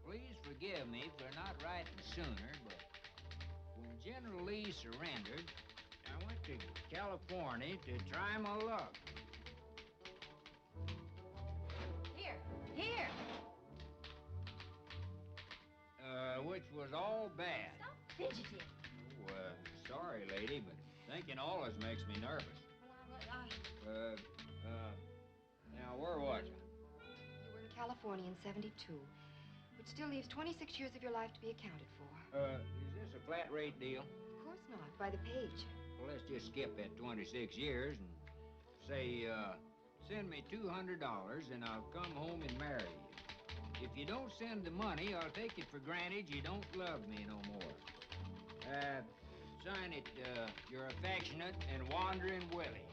please forgive me for not writing sooner, but when General Lee surrendered, I went to California to try my luck. Here. Which was all bad. Stop fidgeting. Oh, sorry, lady, but thinking always makes me nervous. Now, where was I? You were in California in '72, which still leaves 26 years of your life to be accounted for. Is this a flat rate deal? Of course not, by the page. Well, let's just skip that 26 years and say, send me $200 and I'll come home and marry you. If you don't send the money, I'll take it for granted you don't love me no more. Sign it, your affectionate and wandering Willie.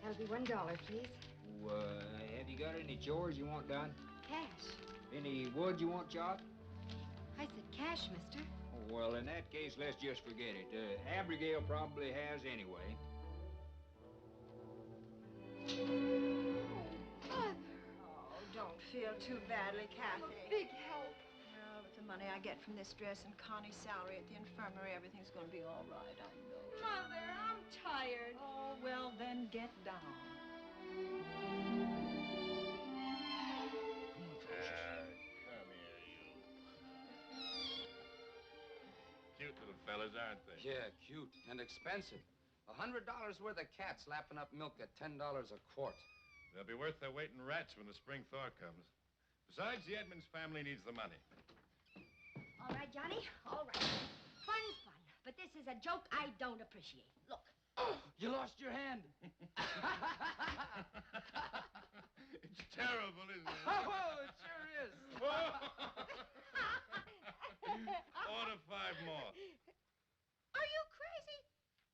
That'll be $1, please. Have you got any chores you want done? Cash. Any wood you want chopped? I said cash, mister. Oh, well, in that case, let's just forget it. Abigail probably has anyway. Mother! Oh, don't feel too badly, Kathy. I'm a big help. Well, with the money I get from this dress and Connie's salary at the infirmary, everything's going to be all right, I know. Mother, I'm tired. Oh, well, then get down. Come here, you. Cute little fellas, aren't they? Yeah, cute and expensive. $100 worth of cats lapping up milk at $10 a quart. They'll be worth their weight in rats when the spring thaw comes. Besides, the Edmonds family needs the money. All right, Johnny, all right. Fun's fun, but this is a joke I don't appreciate. Look. Oh, you lost your hand. It's terrible, isn't it? Oh, it sure is. 4 to 5 more. Are you crazy?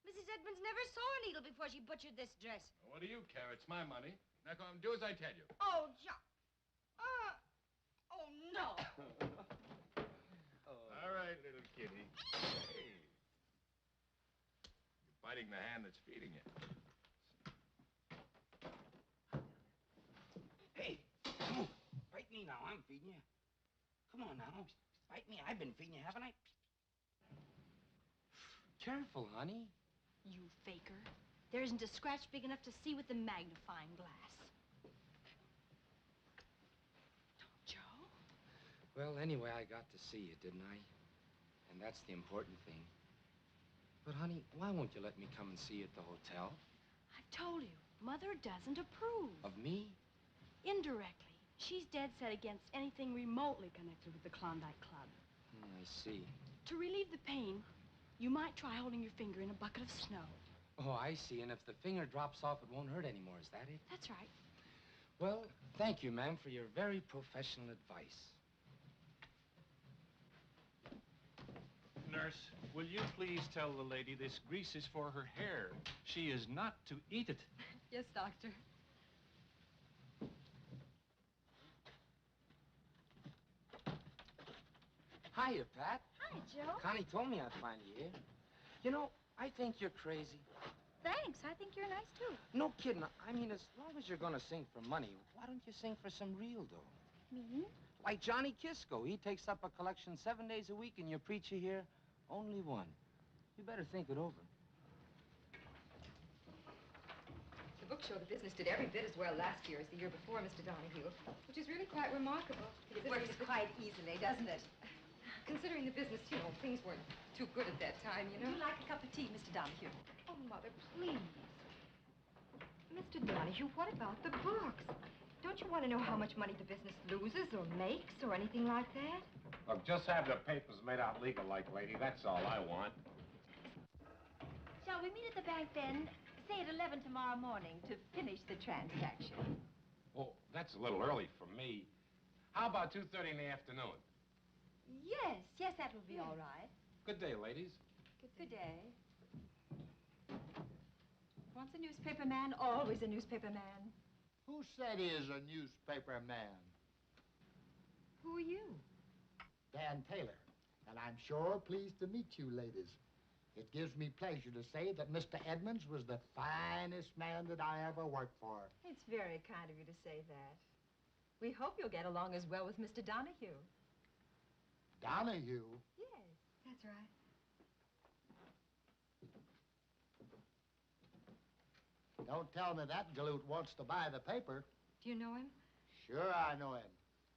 Mrs. Edmonds never saw a needle before she butchered this dress. What do you care? It's my money. Now come on, do as I tell you. Oh, John. Oh, no. All right, little kitty. Hey. You're biting the hand that's feeding you. Hey, come on. Bite me now. I'm feeding you. Come on now. Bite me. I've been feeding you, haven't I? Careful, honey. You faker. There isn't a scratch big enough to see with the magnifying glass. Joe? Well, anyway, I got to see you, didn't I? And that's the important thing. But, honey, why won't you let me come and see you at the hotel? I've told you, Mother doesn't approve. Of me? Indirectly. She's dead set against anything remotely connected with the Klondike Club. I see. To relieve the pain, you might try holding your finger in a bucket of snow. Oh, I see. And if the finger drops off, it won't hurt anymore. Is that it? That's right. Well, thank you, ma'am, for your very professional advice. Nurse, will you please tell the lady this grease is for her hair? She is not to eat it. Yes, Doctor. Hiya, Pat. Hi, Joe. Connie told me I'd find you here. You know, I think you're crazy. Thanks. I think you're nice, too. No kidding. I mean, as long as you're gonna sing for money, why don't you sing for some real dough? Me? Like Johnny Kisco. He takes up a collection 7 days a week, and your preacher here, only one. You better think it over. The book show the business did every bit as well last year as the year before, Mr. Donahue, which is really quite remarkable. It works quite easily, doesn't it? Considering the business, you know, things weren't too good at that time, you know. Would you like a cup of tea, Mr. Donahue? Oh, Mother, please. Mr. Donahue, what about the books? Don't you want to know how much money the business loses or makes or anything like that? Look, just have the papers made out legal-like, lady. That's all I want. Shall we meet at the bank then? Say at 11 tomorrow morning to finish the transaction. Oh, that's a little early for me. How about 2:30 in the afternoon? Yes, that will be all right. Good day, ladies. Good day. Once a newspaper man, always a newspaper man. Who said he is a newspaper man? Who are you? Dan Taylor. And I'm sure pleased to meet you, ladies. It gives me pleasure to say that Mr. Edmonds was the finest man that I ever worked for. It's very kind of you to say that. We hope you'll get along as well with Mr. Donahue. Donahue? Yes, that's right. Don't tell me that galoot wants to buy the paper. Do you know him? Sure I know him.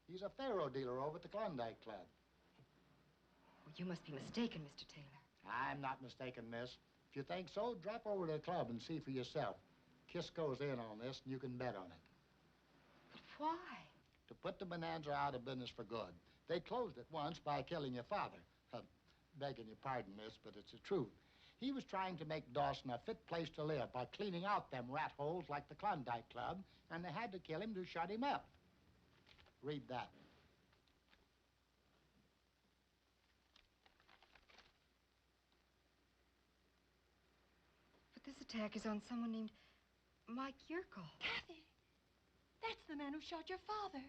He's a faro dealer over at the Klondike Club. Well, you must be mistaken, Mr. Taylor. I'm not mistaken, miss. If you think so, drop over to the club and see for yourself. Kisco's in on this, and you can bet on it. But why? To put the Bonanza out of business for good. They closed it once by killing your father. Begging your pardon, miss, but it's the truth. He was trying to make Dawson a fit place to live by cleaning out them rat holes like the Klondike Club, and they had to kill him to shut him up. Read that. But this attack is on someone named Mike Yerkel. Kathy, that's the man who shot your father.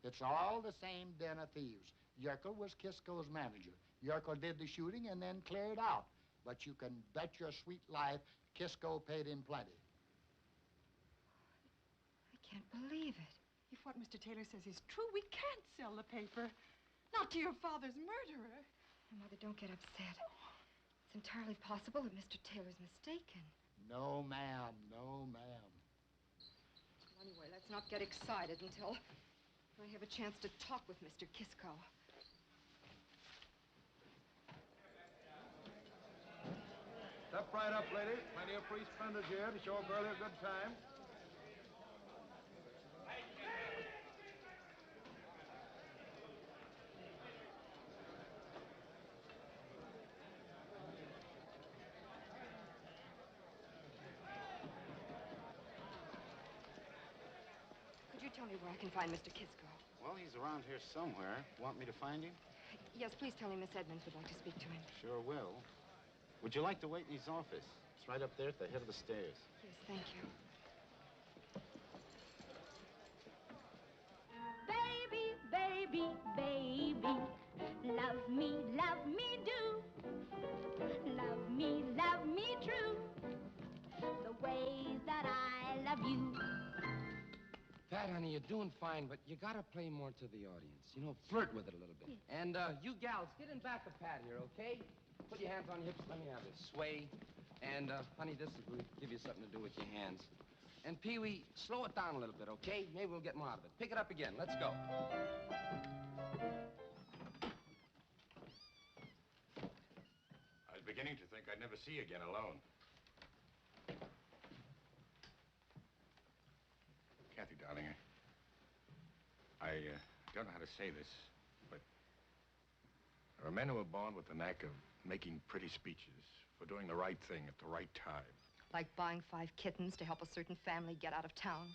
It's all the same den of thieves. Yerkel was Kisco's manager. Yerkel did the shooting and then cleared out. But you can bet your sweet life Kisco paid him plenty. I can't believe it. If what Mr. Taylor says is true, we can't sell the paper. Not to your father's murderer. Mother, don't get upset. It's entirely possible that Mr. Taylor's mistaken. No, ma'am. No, ma'am. Well, anyway, let's not get excited until I have a chance to talk with Mr. Kisco. Step right up, lady. Plenty of free spenders here to show a girl a good time. Could you tell me where I can find Mr. Kisco? Well, he's around here somewhere. Want me to find him? Yes, please tell me Miss Edmonds would like to speak to him. Sure will. Would you like to wait in his office? It's right up there at the head of the stairs. Yes, thank you. Baby, baby, baby, love me do. Love me true. The ways that I love you. Pat, honey, you're doing fine, but you gotta play more to the audience. You know, flirt with it a little bit. And you gals, get in back of Pat here, okay? Put your hands on your hips. Let me have this. Sway. And, honey, this will give you something to do with your hands. And, Pee-wee, slow it down a little bit, okay? Maybe we'll get more out of it. Pick it up again. Let's go. I was beginning to think I'd never see you again alone. Kathy, darling, I don't know how to say this, but there are men who are born with the knack of making pretty speeches for doing the right thing at the right time. Like buying 5 kittens to help a certain family get out of town.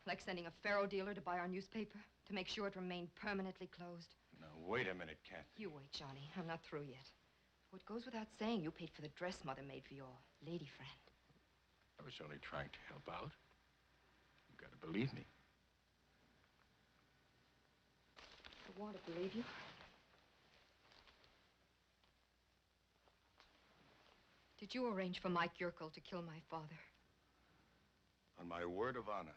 Like sending a faro dealer to buy our newspaper to make sure it remained permanently closed. Now, wait a minute, Kathy. You wait, Johnny. I'm not through yet. Well, it goes without saying you paid for the dress Mother made for your lady friend. I was only trying to help out. You gotta believe me. I want to believe you. Did you arrange for Mike Yerkel to kill my father? On my word of honor,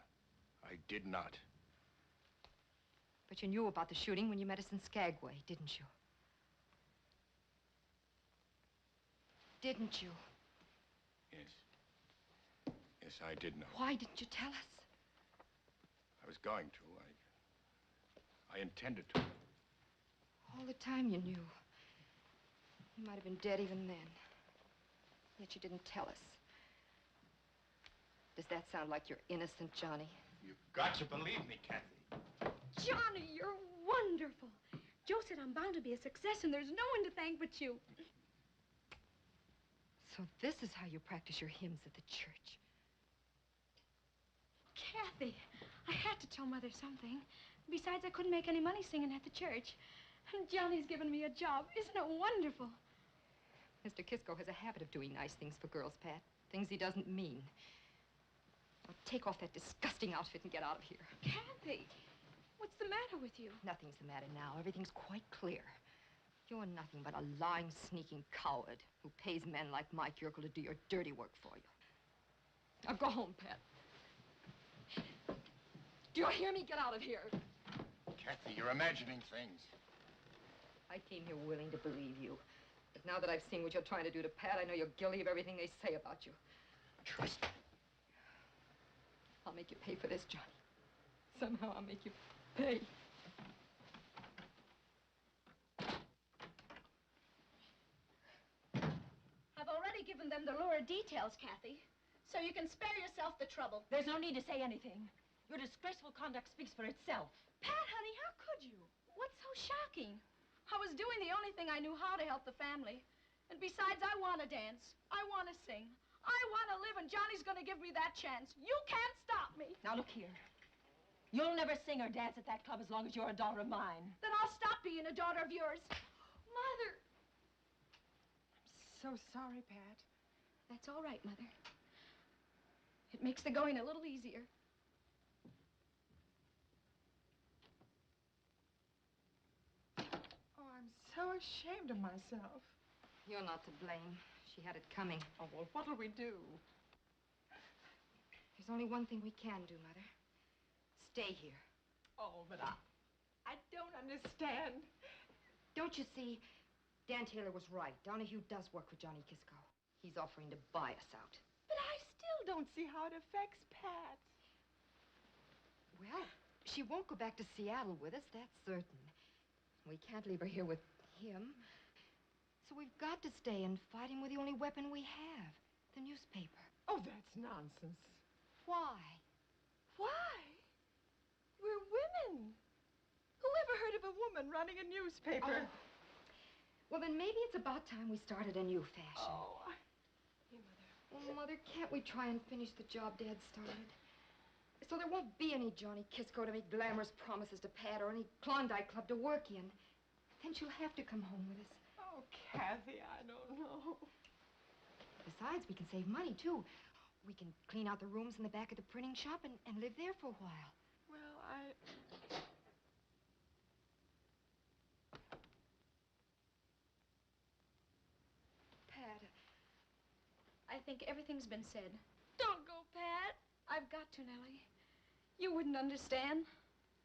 I did not. But you knew about the shooting when you met us in Skagway, didn't you? Didn't you? Yes. Yes, I did know. Why didn't you tell us? I was going to. I intended to. All the time you knew. He might have been dead even then. Yet you didn't tell us. Does that sound like you're innocent, Johnny? You've got to believe me, Kathy. Johnny, you're wonderful. Joe said I'm bound to be a success, and there's no one to thank but you. So this is how you practice your hymns at the church. Kathy, I had to tell Mother something. Besides, I couldn't make any money singing at the church. And Johnny's given me a job. Isn't it wonderful? Mr. Kisco has a habit of doing nice things for girls, Pat. Things he doesn't mean. Now, take off that disgusting outfit and get out of here. Kathy, what's the matter with you? Nothing's the matter now. Everything's quite clear. You're nothing but a lying, sneaking coward who pays men like Mike Yerkel to do your dirty work for you. Now go home, Pat. Do you hear me? Get out of here. Kathy, you're imagining things. I came here willing to believe you. But now that I've seen what you're trying to do to Pat, I know you're guilty of everything they say about you. Trust me. I'll make you pay for this, Johnny. Somehow I'll make you pay. I've already given them the lurid details, Kathy, so you can spare yourself the trouble. There's no need to say anything. Your disgraceful conduct speaks for itself. Pat, honey, how could you? What's so shocking? I was doing the only thing I knew how to help the family. And besides, I want to dance. I want to sing. I want to live, and Johnny's going to give me that chance. You can't stop me. Now, look here. You'll never sing or dance at that club as long as you're a daughter of mine. Then I'll stop being a daughter of yours. Mother. So sorry, Pat. That's all right, Mother. It makes the going a little easier. Oh, I'm so ashamed of myself. You're not to blame. She had it coming. Oh, well, what'll we do? There's only one thing we can do, Mother. Stay here. Oh, but I don't understand. Don't you see? Dan Taylor was right. Donahue does work for Johnny Kisco. He's offering to buy us out. But I still don't see how it affects Pat. Well, she won't go back to Seattle with us, that's certain. We can't leave her here with him. So we've got to stay and fight him with the only weapon we have, the newspaper. Oh, that's nonsense. Why? Why? We're women. Who ever heard of a woman running a newspaper? Oh. Well, then maybe it's about time we started a new fashion. Oh, Hey, Mother. Well, Mother, can't we try and finish the job Dad started? So there won't be any Johnny Kisco to make glamorous promises to Pat or any Klondike Club to work in. Then she'll have to come home with us. Oh, Kathy, I don't know. Besides, we can save money, too. We can clean out the rooms in the back of the printing shop and live there for a while. Well, Pat, I think everything's been said. Don't go, Pat. I've got to, Nellie. You wouldn't understand.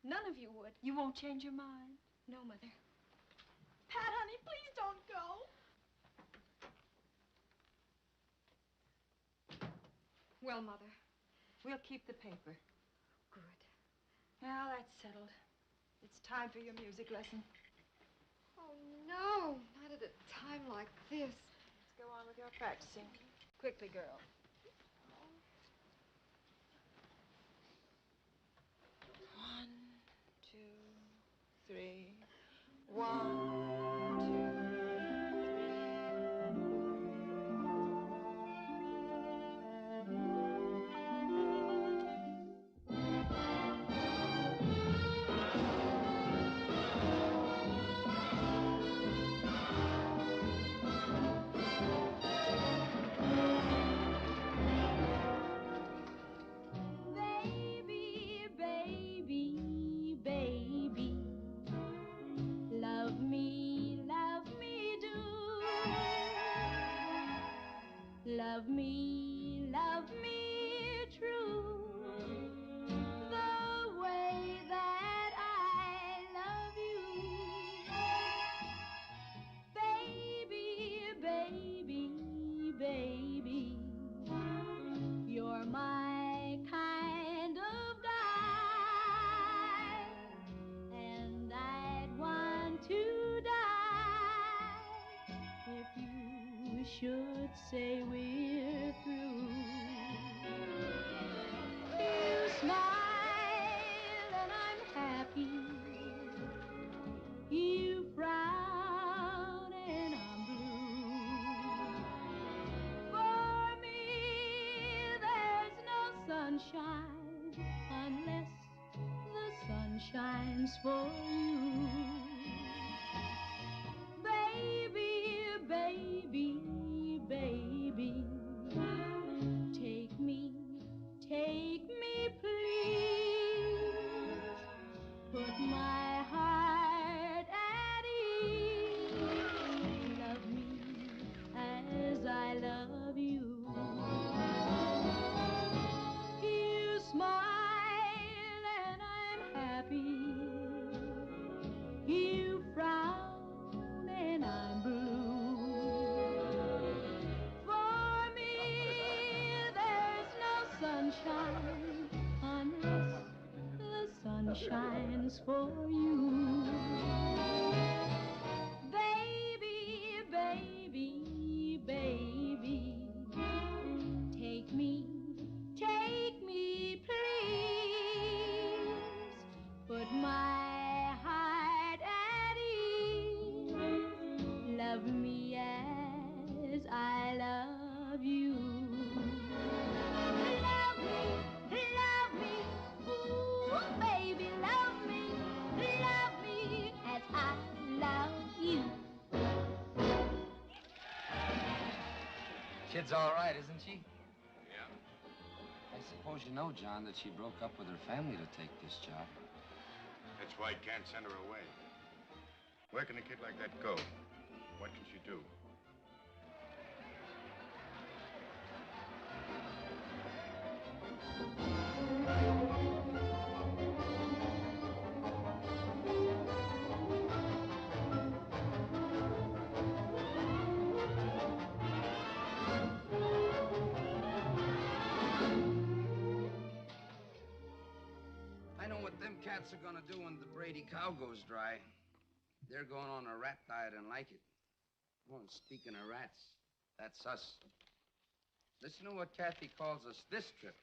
None of you would. You won't change your mind? No, Mother. Pat, honey, please don't go. Well, Mother. We'll keep the paper. Good. Well, that's settled. It's time for your music lesson. Oh, no. Not at a time like this. Let's go on with your practicing. Quickly, girl. One, two, three. 1, 2, 3. Love me true, the way that I love you. Baby, baby, you're my kind of guy, and I'd want to die if you should say we're through. You smile and I'm happy. You frown and I'm blue. For me, there's no sunshine unless the sun shines for you. Baby, baby, shines for you. Baby, baby, baby, take me, please. Put my heart at ease. Love me as I love you. Love me, ooh, baby, love me as I love you. Kid's all right, isn't she? Yeah. I suppose you know, John, that she broke up with her family to take this job. That's why I can't send her away. Where can a kid like that go? What can she do? I know what them cats are gonna do when the Brady cow goes dry. They're going on a rat diet and like it. Oh, and speaking of rats, that's us. Listen to what Kathy calls us this trip.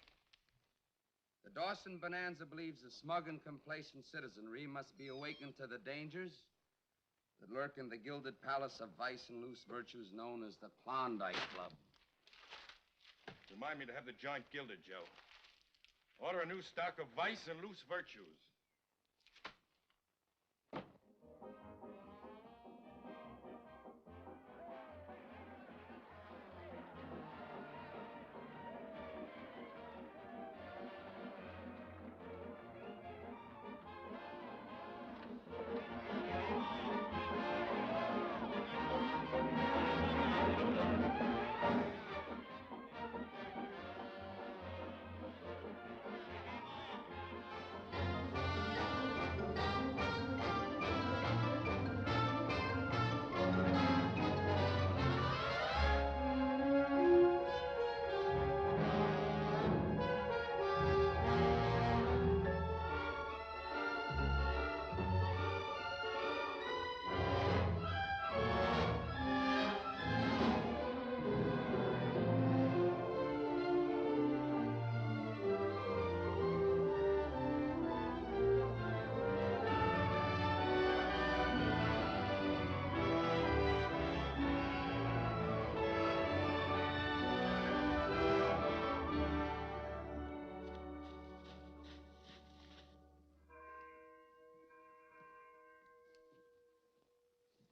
The Dawson Bonanza believes the smug and complacent citizenry must be awakened to the dangers that lurk in the gilded palace of vice and loose virtues known as the Klondike Club. Remind me to have the joint gilded, Joe. Order a new stock of vice and loose virtues.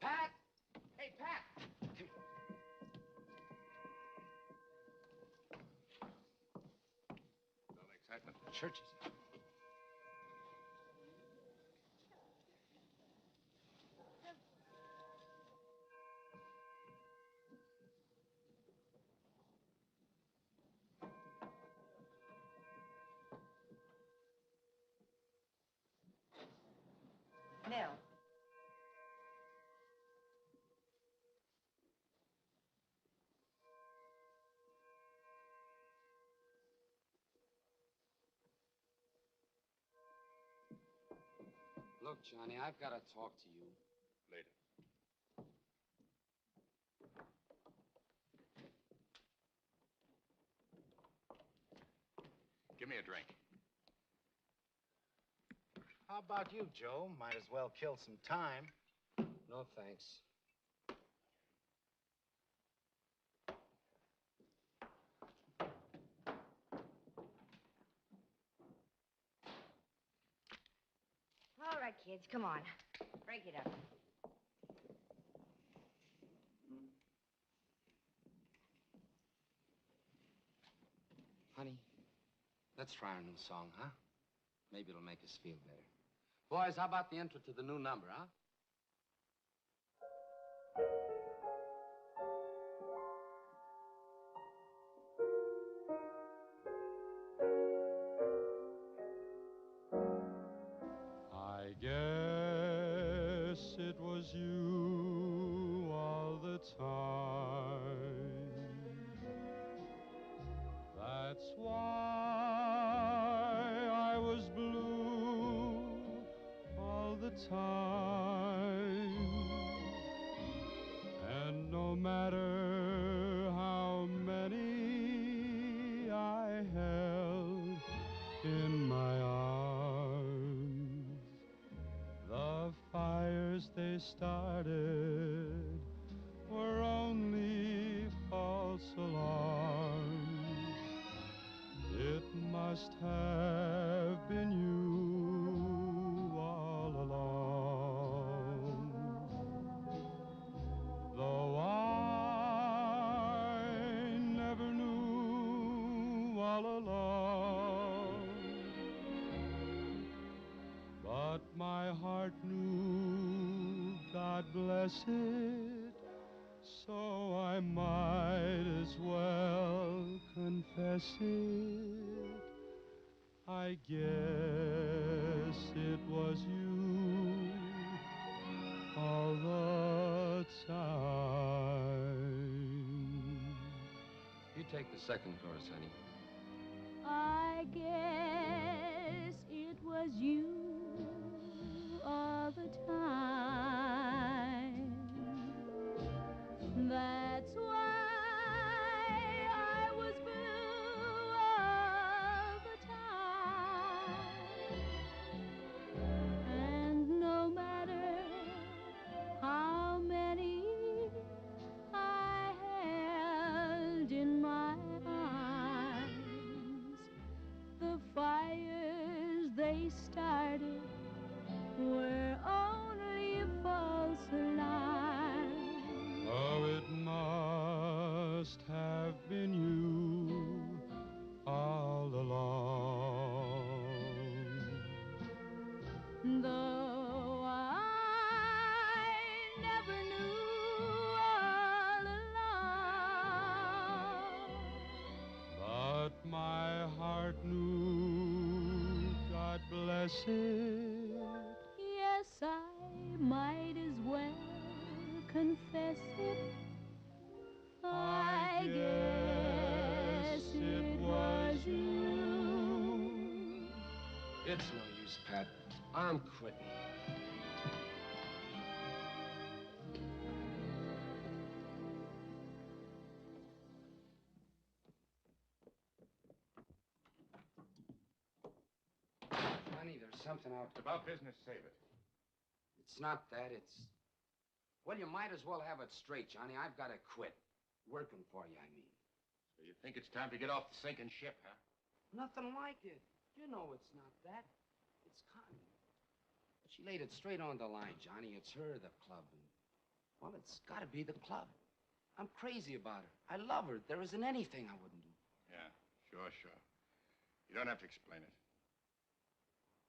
Pat! Hey, Pat! No excitement. Churches. Nell. Look, Johnny, I've got to talk to you. Later. Give me a drink. How about you, Joe? Might as well kill some time. No, thanks. All right, kids, come on. Break it up. Honey, let's try our new song, huh? Maybe it'll make us feel better. Boys, how about the intro to the new number, huh? I guess it was you all the time. That's why I was blue time. And no matter how many I held in my arms, the fires they started were only false alarms. It must have been you all along. Though I never knew all along, but my heart knew, God bless it, so I might as well confess it. I guess it was you all the time. You take the second chorus, honey. I guess it was you all the time. That's why I was blue all the time. And no matter how many I held in my arms, the fires they started were only false alarms. Oh, it must have been you all along. Though I never knew all along, But my heart knew, God bless it. yes, I might as well confess it. I guess it was you. It's no use, Pat. I'm quitting. Johnny, there's something out It's about business, save it. It's not that, it's... Well, you might as well have it straight, Johnny. I've got to quit. Working for you, I mean. So you think it's time to get off the sinking ship, huh? Nothing like it. You know it's not that. It's Connie. She laid it straight on the line, Johnny. It's her, the club. And, well, it's got to be the club. I'm crazy about her. I love her. There isn't anything I wouldn't do. Yeah, sure. You don't have to explain it.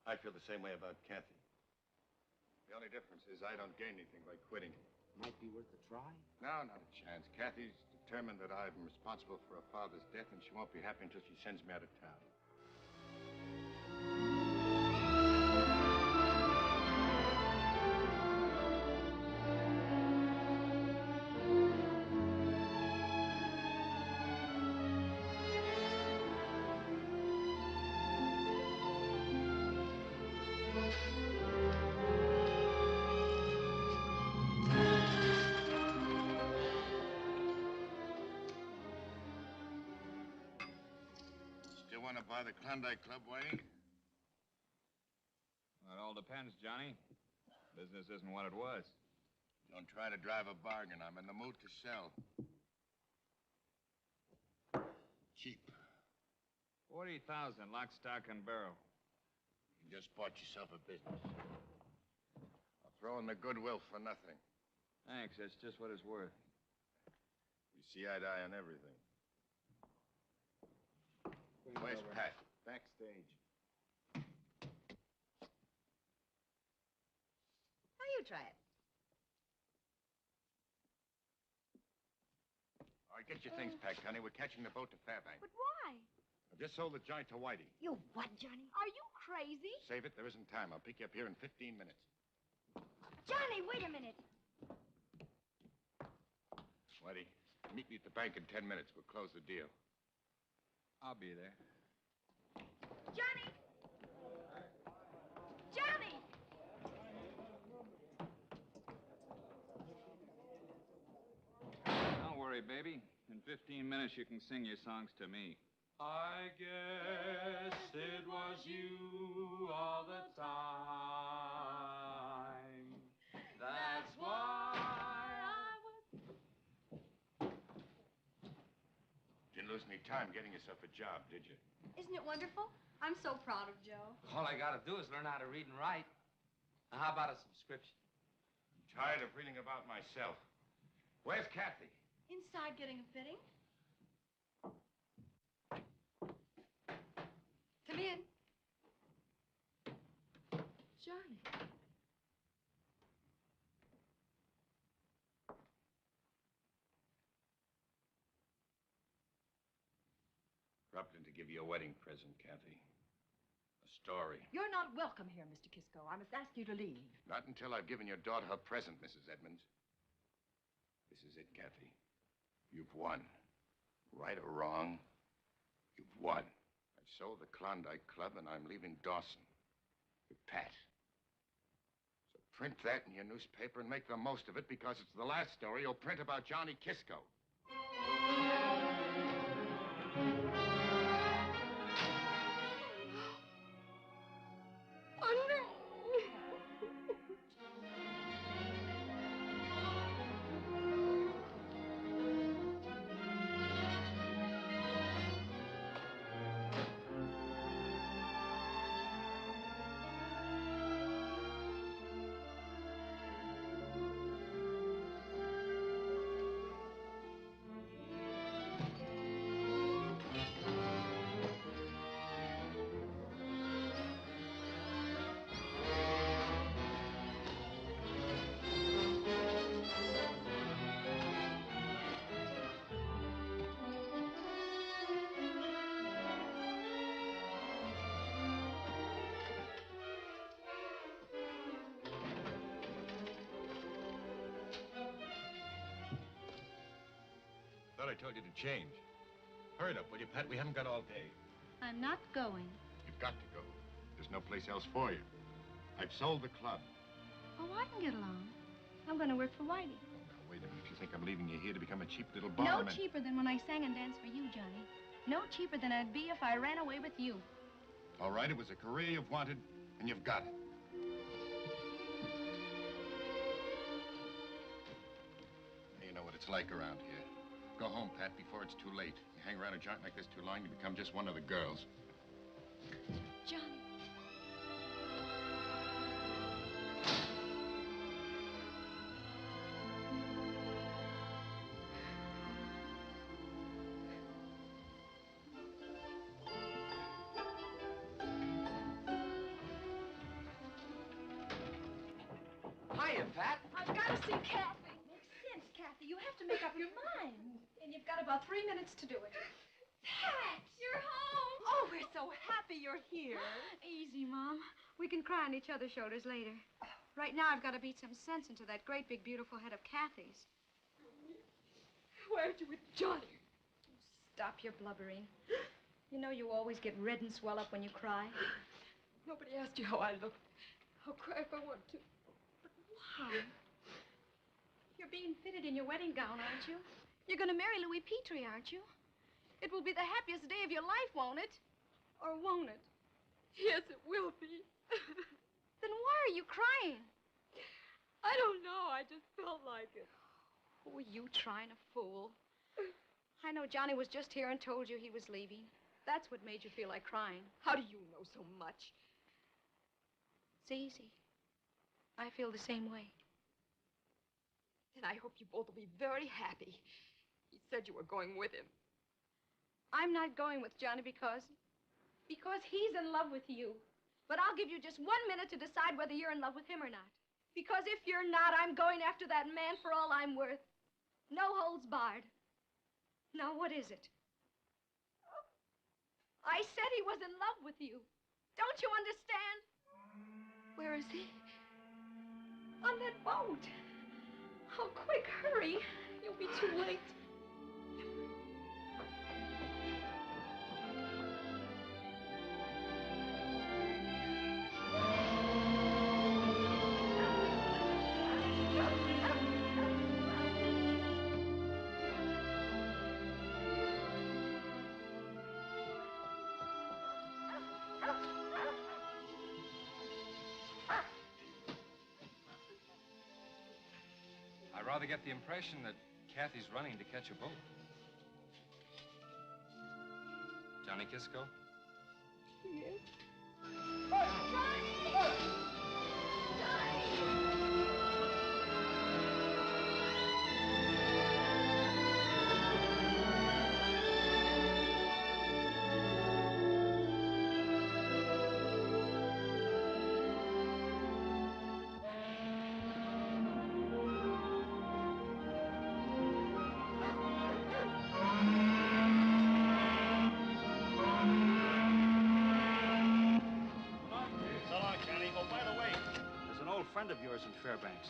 I feel the same way about Kathy. The only difference is I don't gain anything by quitting. Might be worth a try. No, not a chance. Kathy's determined that I'm responsible for her father's death, and she won't be happy until she sends me out of town. Still want to buy the Klondike Club, Whitey? Well, it all depends, Johnny. Business isn't what it was. Don't try to drive a bargain. I'm in the mood to sell. Cheap. 40,000, lock, stock, and barrel. You just bought yourself a business. I'll throw in the goodwill for nothing. Thanks, that's just what it's worth. We see eye to eye on everything. Where's Pat? Backstage. Now you try it. All right, get your things packed, honey. We're catching the boat to Fairbanks. But why? I just sold the joint to Whitey. You what, Johnny? Are you crazy? Save it. There isn't time. I'll pick you up here in 15 minutes. Johnny, wait a minute. Whitey, meet me at the bank in 10 minutes. We'll close the deal. I'll be there. Johnny! Johnny! worry, baby. In 15 minutes, you can sing your songs to me. I guess it was you all the time. That's why I was... Didn't lose any time getting yourself a job, did you? Isn't it wonderful? I'm so proud of Joe. All I gotta do is learn how to read and write. Now, how about a subscription? I'm tired of reading about myself. Where's Kathy? Inside getting a fitting. Come in. Johnny. Dropped in to give you a wedding present, Kathy. A story. You're not welcome here, Mr. Kisco. I must ask you to leave. Not until I've given your daughter her present, Mrs. Edmonds. This is it, Kathy. You've won. Right or wrong, you've won. I sold the Klondike Club, and I'm leaving Dawson with Pat. So print that in your newspaper and make the most of it, because it's the last story you'll print about Johnny Kisco. Oh, no. Thought I told you to change. Hurry it up, will you, Pat? We haven't got all day. I'm not going. You've got to go. There's no place else for you. I've sold the club. Oh, I can get along. I'm going to work for Whitey. Now, wait a minute. You think I'm leaving you here to become a cheap little No barman? cheaper than when I sang and danced for you, Johnny. No cheaper than I'd be if I ran away with you. All right, it was a career you've wanted, and you've got it. You know what it's like around here. Go home, Pat, before it's too late. You hang around a joint like this too long, you become just one of the girls. Johnny. Hiya, Pat. I've got to see Kathy. Makes sense, Kathy. You have to make up your mind. And you've got about 3 minutes to do it. Pat, you're home. Oh, we're so happy you're here. Easy, Mom. We can cry on each other's shoulders later. Right now, I've got to beat some sense into that great, big, beautiful head of Kathy's. Why aren't you with Johnny? Stop your blubbering. You know you always get red and swell up when you cry. Nobody asked you how I look. I'll cry if I want to. But why? You're being fitted in your wedding gown, aren't you? You're going to marry Louis Petrie, aren't you? It will be the happiest day of your life, won't it? Or won't it? Yes, it will be. Then why are you crying? I don't know. I just felt like it. Oh, you trying to fool. I know Johnny was just here and told you he was leaving. That's what made you feel like crying. How do you know so much? It's easy. I feel the same way. Then I hope you both will be very happy. He said you were going with him. I'm not going with Johnny because he's in love with you. But I'll give you just 1 minute to decide whether you're in love with him or not. Because if you're not, I'm going after that man for all I'm worth. No holds barred. Now, what is it? I said he was in love with you. Don't you understand? Where is he? On that boat. Oh, quick, hurry. You'll be too late. Now they get the impression that Kathy's running to catch a boat. Johnny Kisco? Yes. So long, Johnny. Oh, by the way, there's an old friend of yours in Fairbanks,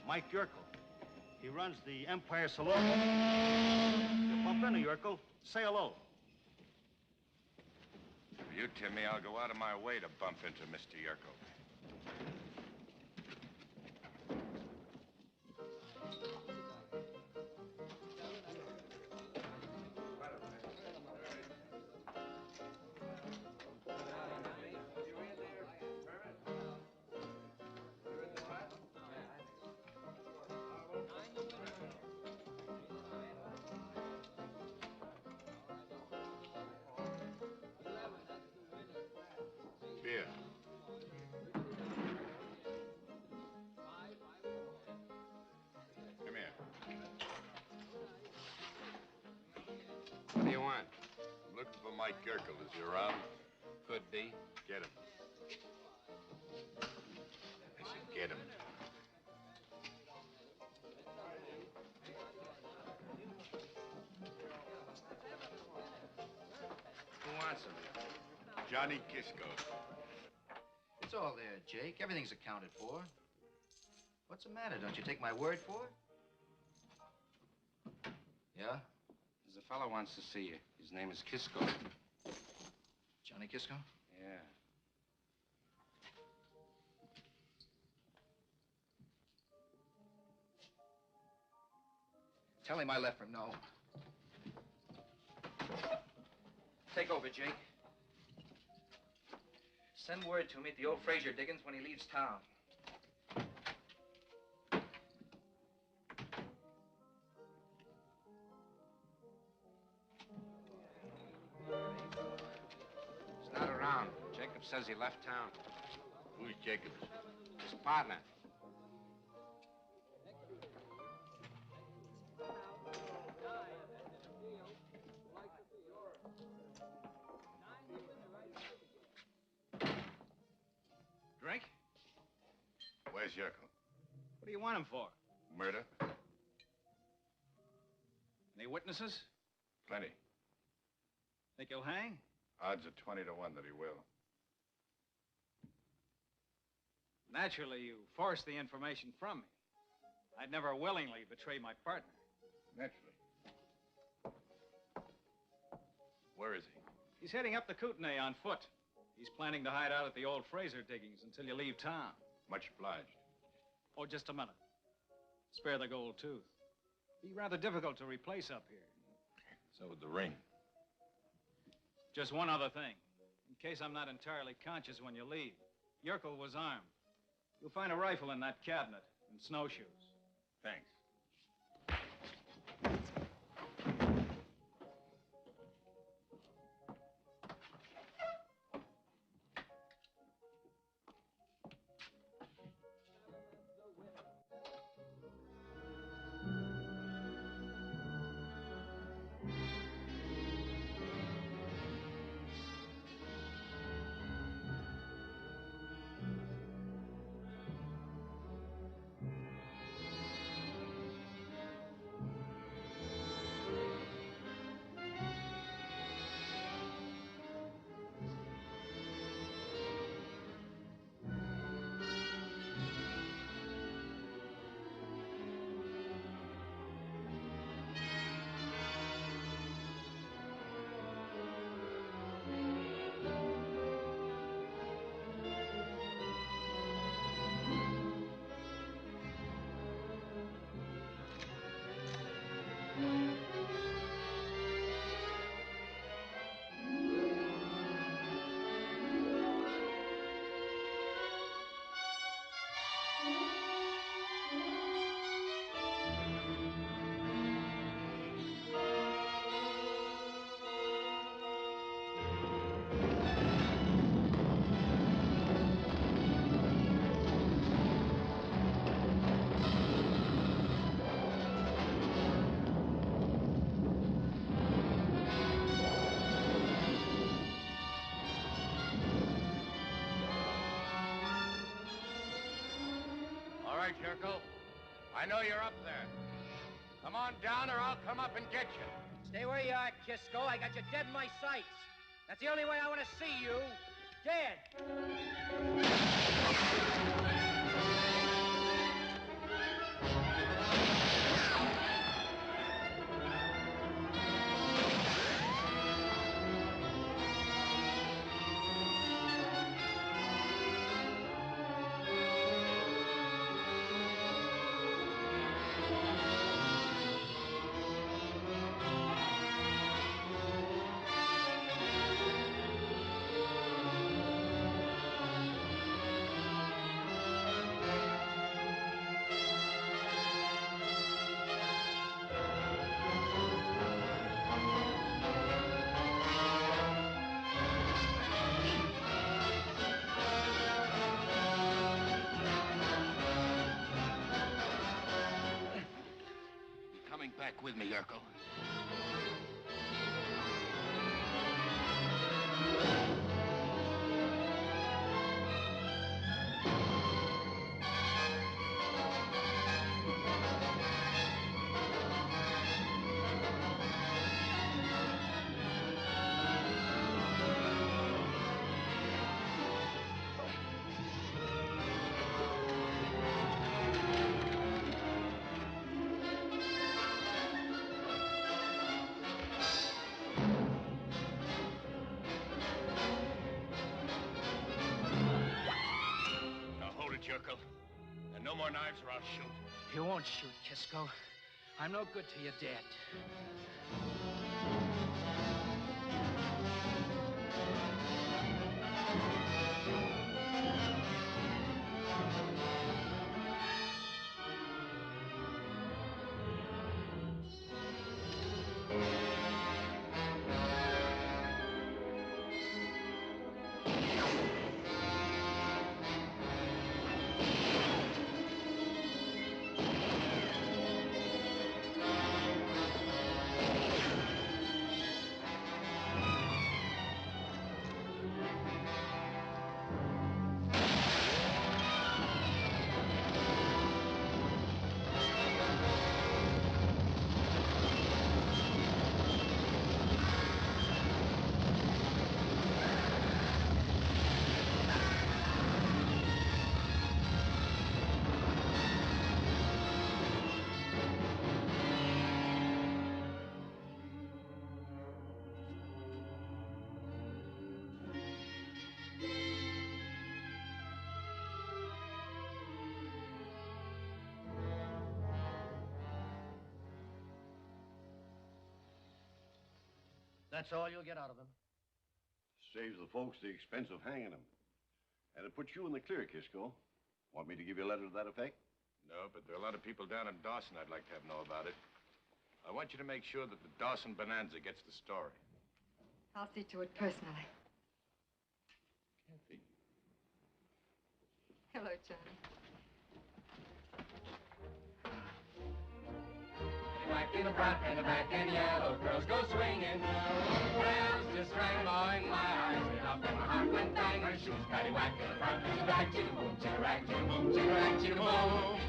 Mike Yerkel. He runs the Empire Saloon. You bump into Yerkel, say hello. For you, Timmy, I'll go out of my way to bump into Mr. Yerko. Beer. Come here. What do you want? I'm looking for Mike Yerkel. Is he around? Could be. Get him. I said get him. Who wants him? Johnny Kisco. It's all there, Jake. Everything's accounted for. What's the matter? Don't you take my word for it? Yeah? There's a fellow wants to see you. His name is Kisco. Johnny Kisco? Yeah. Tell him I left him know. Take over, Jake. Send word to me at the old Fraser diggings when he leaves town. He's not around. Jacob says he left town. Who's Jacobs? His partner. Drink? Where's Yerkel? What do you want him for? Murder? Any witnesses? Plenty. Think he'll hang? Odds are 20 to 1 that he will. Naturally, you forced the information from me. I'd never willingly betray my partner. Naturally. Where is he? He's heading up the Kootenai on foot. He's planning to hide out at the old Fraser diggings until you leave town. Much obliged. Oh, just a minute. Spare the gold tooth. Be rather difficult to replace up here. So would the ring. Just one other thing. In case I'm not entirely conscious when you leave. Yerkel was armed. You'll find a rifle in that cabinet and snowshoes. Thanks. right, Yerkel. I know you're up there. Come on down or I'll come up and get you. Stay where you are, Kisco. I got you dead in my sights. That's the only way I want to see you. Dead. Coming back with me, Yerkel. Now hold it, Yerkel. And no more knives or I'll shoot. You won't shoot, Kisco. I'm no good till you're dead. That's all you'll get out of him. Saves the folks the expense of hanging him. And it puts you in the clear, Kisco. Want me to give you a letter to that effect? No, but there are a lot of people down in Dawson I'd like to know about it. I want you to make sure that the Dawson Bonanza gets the story. I'll see to it personally. Kathy. Hello, Johnny. Black in the front and the back and yellow girls go swinging. Bells just rang, blowing my eyes, and up in my heart went bang. Her shoes paddywhack in the front and the back, chitty boom, chitty rack, chitty boom, chitty rack, chitty boom.